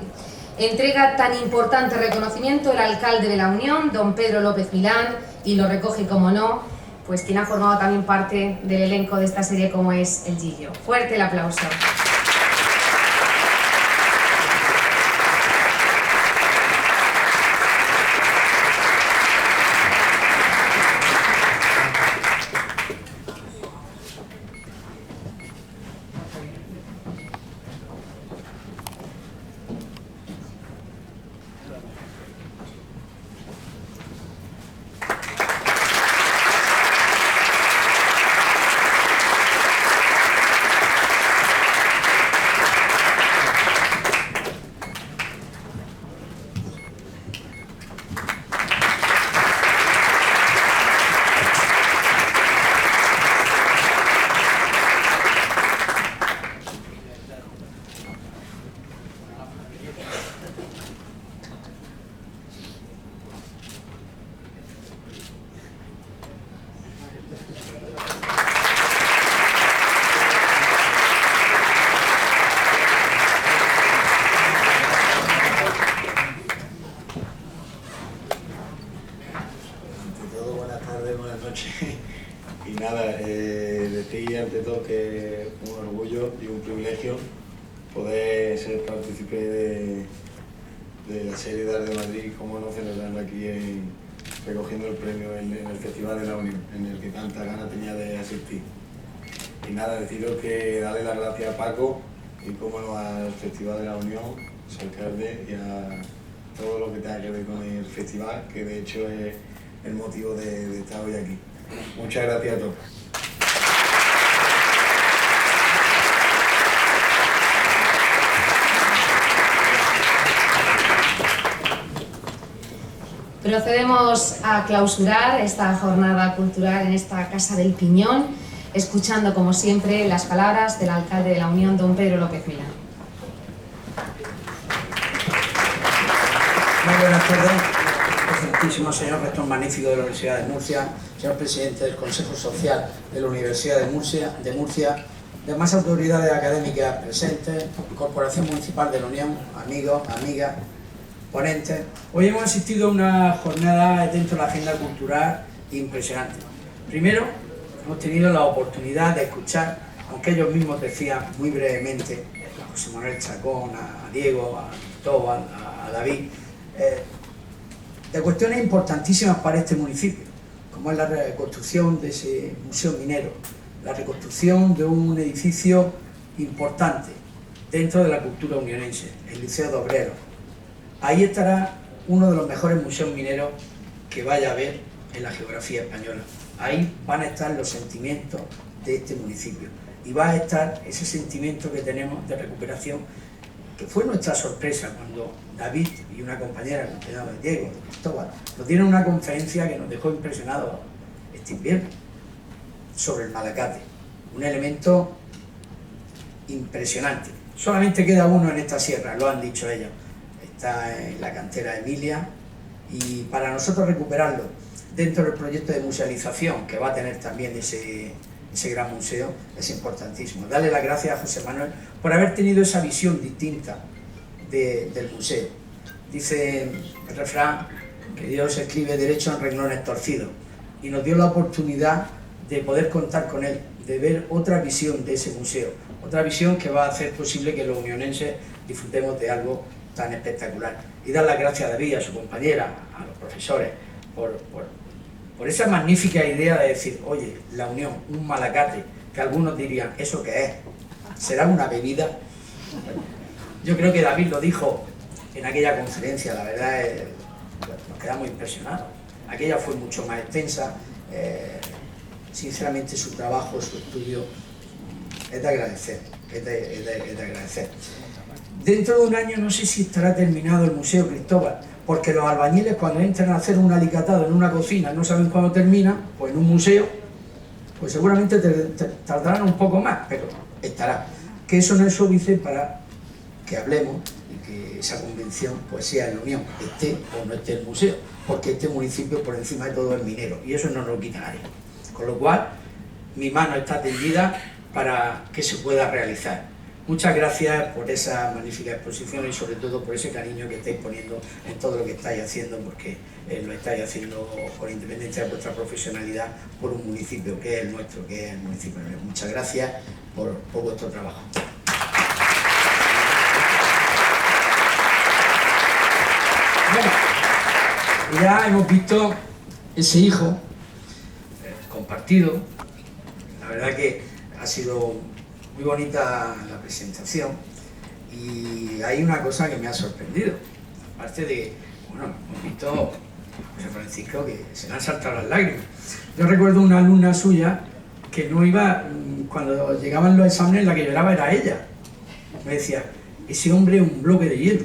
Entrega tan importante reconocimiento el alcalde de la Unión, don Pedro López Milán, y lo recoge, como no, pues quien ha formado también parte del elenco de esta serie, como es el Gillo. Fuerte el aplauso. ante todo que es un orgullo y un privilegio poder ser partícipe de la serie de Arte de Madrid y cómo no celebrarlo aquí recogiendo el premio en el Festival de la Unión, en el que tanta gana tenía de asistir. Y nada, deciros que darle las gracias a Paco y cómo no al Festival de la Unión, su alcalde, y a todo lo que tenga que ver con el festival, que de hecho es el motivo de estar hoy aquí. Muchas gracias a todos. Procedemos a clausurar esta jornada cultural en esta Casa del Piñón, escuchando como siempre las palabras del alcalde de la Unión, don Pedro López Milán. Muy buenas tardes, excelentísimo señor rector magnífico de la Universidad de Murcia, señor presidente del Consejo Social de la Universidad de Murcia, demás autoridades académicas presentes, Corporación Municipal de la Unión, amigos, amigas, ponentes. Hoy hemos asistido a una jornada dentro de la agenda cultural impresionante. Primero, hemos tenido la oportunidad de escuchar, aunque ellos mismos decían muy brevemente, a José Manuel Chacón, a Diego, a Cristóbal, a David, de cuestiones importantísimas para este municipio, como es la reconstrucción de ese museo minero, la reconstrucción de un edificio importante dentro de la cultura unionense, el Liceo de Obreros. Ahí estará uno de los mejores museos mineros que vaya a haber en la geografía española. Ahí van a estar los sentimientos de este municipio y va a estar ese sentimiento que tenemos de recuperación, que fue nuestra sorpresa cuando David y una compañera, acompañada de Diego, de Cristóbal, nos dieron una conferencia que nos dejó impresionados este invierno sobre el malacate, un elemento impresionante. Solamente queda uno en esta sierra, lo han dicho ellos, está en la cantera Emilia, y para nosotros recuperarlo dentro del proyecto de musealización que va a tener también ese gran museo es importantísimo. Darle las gracias a José Manuel por haber tenido esa visión distinta del museo. Dice el refrán que Dios escribe derecho en renglones torcidos, y nos dio la oportunidad de poder contar con él, de ver otra visión de ese museo, otra visión que va a hacer posible que los unionenses disfrutemos de algo tan espectacular. Y dar las gracias a David, a su compañera, a los profesores, por esa magnífica idea de decir, oye, la Unión, un malacate, que algunos dirían, ¿eso qué es? ¿Será una bebida? Yo creo que David lo dijo en aquella conferencia, la verdad es, nos quedamos impresionados. Aquella fue mucho más extensa, sinceramente su trabajo, su estudio, es de agradecer, es de agradecer. Dentro de un año no sé si estará terminado el Museo Cristóbal, porque los albañiles cuando entran a hacer un alicatado en una cocina no saben cuándo termina, pues en un museo, pues seguramente tardarán un poco más, pero estará. Que eso no es óbice para que hablemos y que esa convención pues sea en la Unión, esté o no esté el museo, porque este municipio por encima de todo es minero y eso no nos lo quita nadie. Con lo cual, mi mano está tendida para que se pueda realizar. Muchas gracias por esa magnífica exposición y sobre todo por ese cariño que estáis poniendo en todo lo que estáis haciendo, porque lo estáis haciendo por independencia de vuestra profesionalidad, por un municipio que es el nuestro, que es el municipio de León. Muchas gracias por vuestro trabajo. Bueno, ya hemos visto ese hijo compartido. La verdad que ha sido muy bonita la presentación y hay una cosa que me ha sorprendido, aparte de, bueno, hemos visto a José Francisco que se le han saltado las lágrimas. Yo recuerdo una alumna suya que no iba, cuando llegaban los exámenes la que lloraba era ella. Me decía, ese hombre es un bloque de hielo.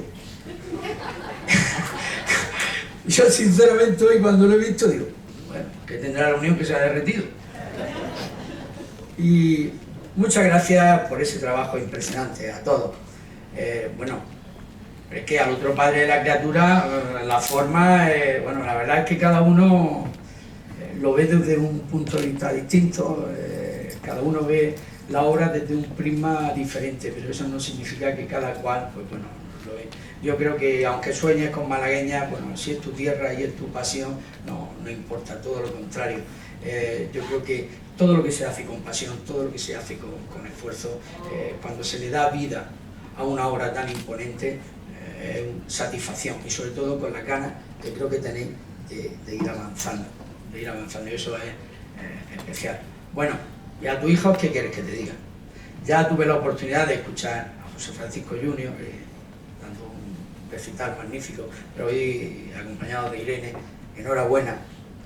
Yo sinceramente hoy cuando lo he visto digo, bueno, que tendrá la Unión que se ha derretido. Y muchas gracias por ese trabajo impresionante a todos. Bueno, es que al otro padre de la criatura, la forma, bueno, la verdad es que cada uno lo ve desde un punto de vista distinto, cada uno ve la obra desde un prisma diferente, pero eso no significa que cada cual, pues bueno, lo ve. Yo creo que aunque sueñes con malagueña, bueno, si es tu tierra y es tu pasión, no importa, todo lo contrario. Yo creo que todo lo que se hace con pasión, todo lo que se hace con esfuerzo, cuando se le da vida a una obra tan imponente, satisfacción, y sobre todo con las ganas que creo que tenéis de ir avanzando, y eso es especial. Bueno, y a tu hijo, ¿qué quieres que te diga? Ya tuve la oportunidad de escuchar a José Francisco Junior, dando un recital magnífico, pero hoy acompañado de Irene.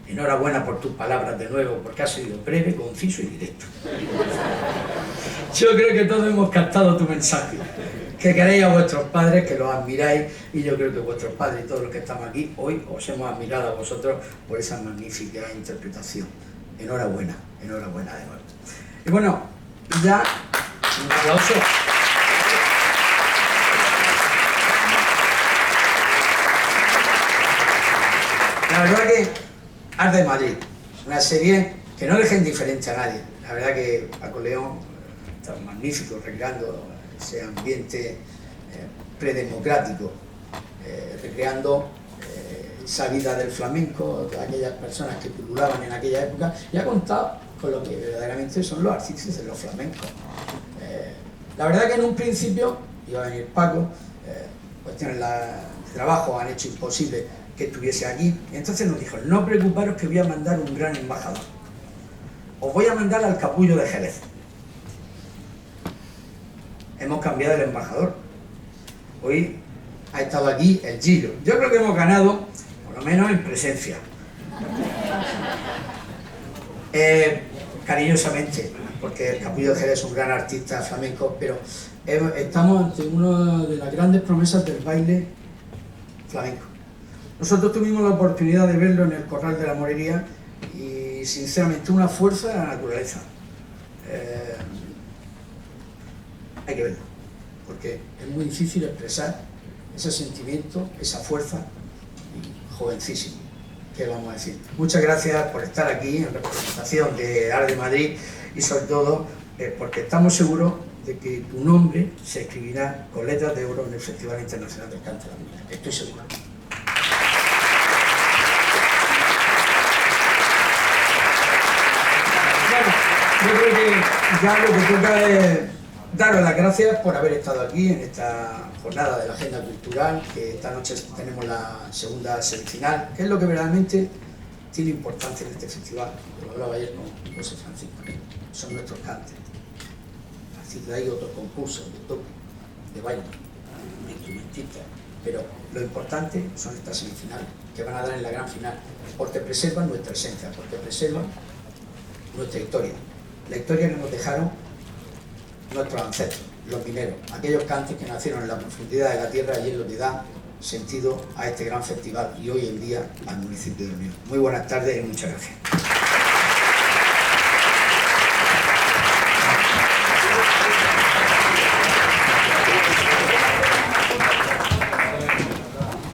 Enhorabuena por tus palabras de nuevo, porque has sido breve, conciso y directo. Yo creo que todos hemos captado tu mensaje, que queréis a vuestros padres, que los admiráis, y yo creo que vuestros padres y todos los que estamos aquí hoy os hemos admirado a vosotros por esa magnífica interpretación. Enhorabuena de nuevo. Y bueno, ya un aplauso. La verdad que Arte de Madrid, una serie que no deja indiferente a nadie. La verdad que Paco León está magnífico recreando ese ambiente predemocrático, recreando esa vida del flamenco, de aquellas personas que pululaban en aquella época, y ha contado con lo que verdaderamente son los artífices de los flamencos. La verdad que en un principio iba a venir Paco, cuestiones de trabajo han hecho imposible que estuviese aquí, y entonces nos dijo: no preocuparos que voy a mandar un gran embajador, os voy a mandar al Capullo de Jerez. Hemos cambiado el embajador, hoy ha estado aquí el Gillo. Yo creo que hemos ganado, por lo menos en presencia. Cariñosamente, porque el Capullo de Jerez es un gran artista flamenco, pero estamos ante una de las grandes promesas del baile flamenco. Nosotros tuvimos la oportunidad de verlo en el Corral de la Morería y sinceramente una fuerza de la naturaleza. Hay que verlo, porque es muy difícil expresar ese sentimiento, esa fuerza, y jovencísimo. ¿Qué vamos a decir? Muchas gracias por estar aquí en representación de Arte de Madrid, y sobre todo porque estamos seguros de que tu nombre se escribirá con letras de oro en el Festival Internacional del Canto de la Música. Estoy seguro. Yo creo que ya lo que toca es daros las gracias por haber estado aquí en esta jornada de la Agenda Cultural, que esta noche tenemos la segunda semifinal, que es lo que verdaderamente tiene importancia en este festival. Lo hablaba ayer con José Francisco, son nuestros cantes. Así que hay otros concursos de toque, de baile, de instrumentistas, pero lo importante son estas semifinales, que van a dar en la gran final, porque preservan nuestra esencia, porque preservan nuestra historia, la historia que nos dejaron nuestros ancestros, los mineros, aquellos cantes que nacieron en la profundidad de la tierra, y es lo que da sentido a este gran festival y hoy en día al municipio de Unión. Muy buenas tardes y muchas gracias.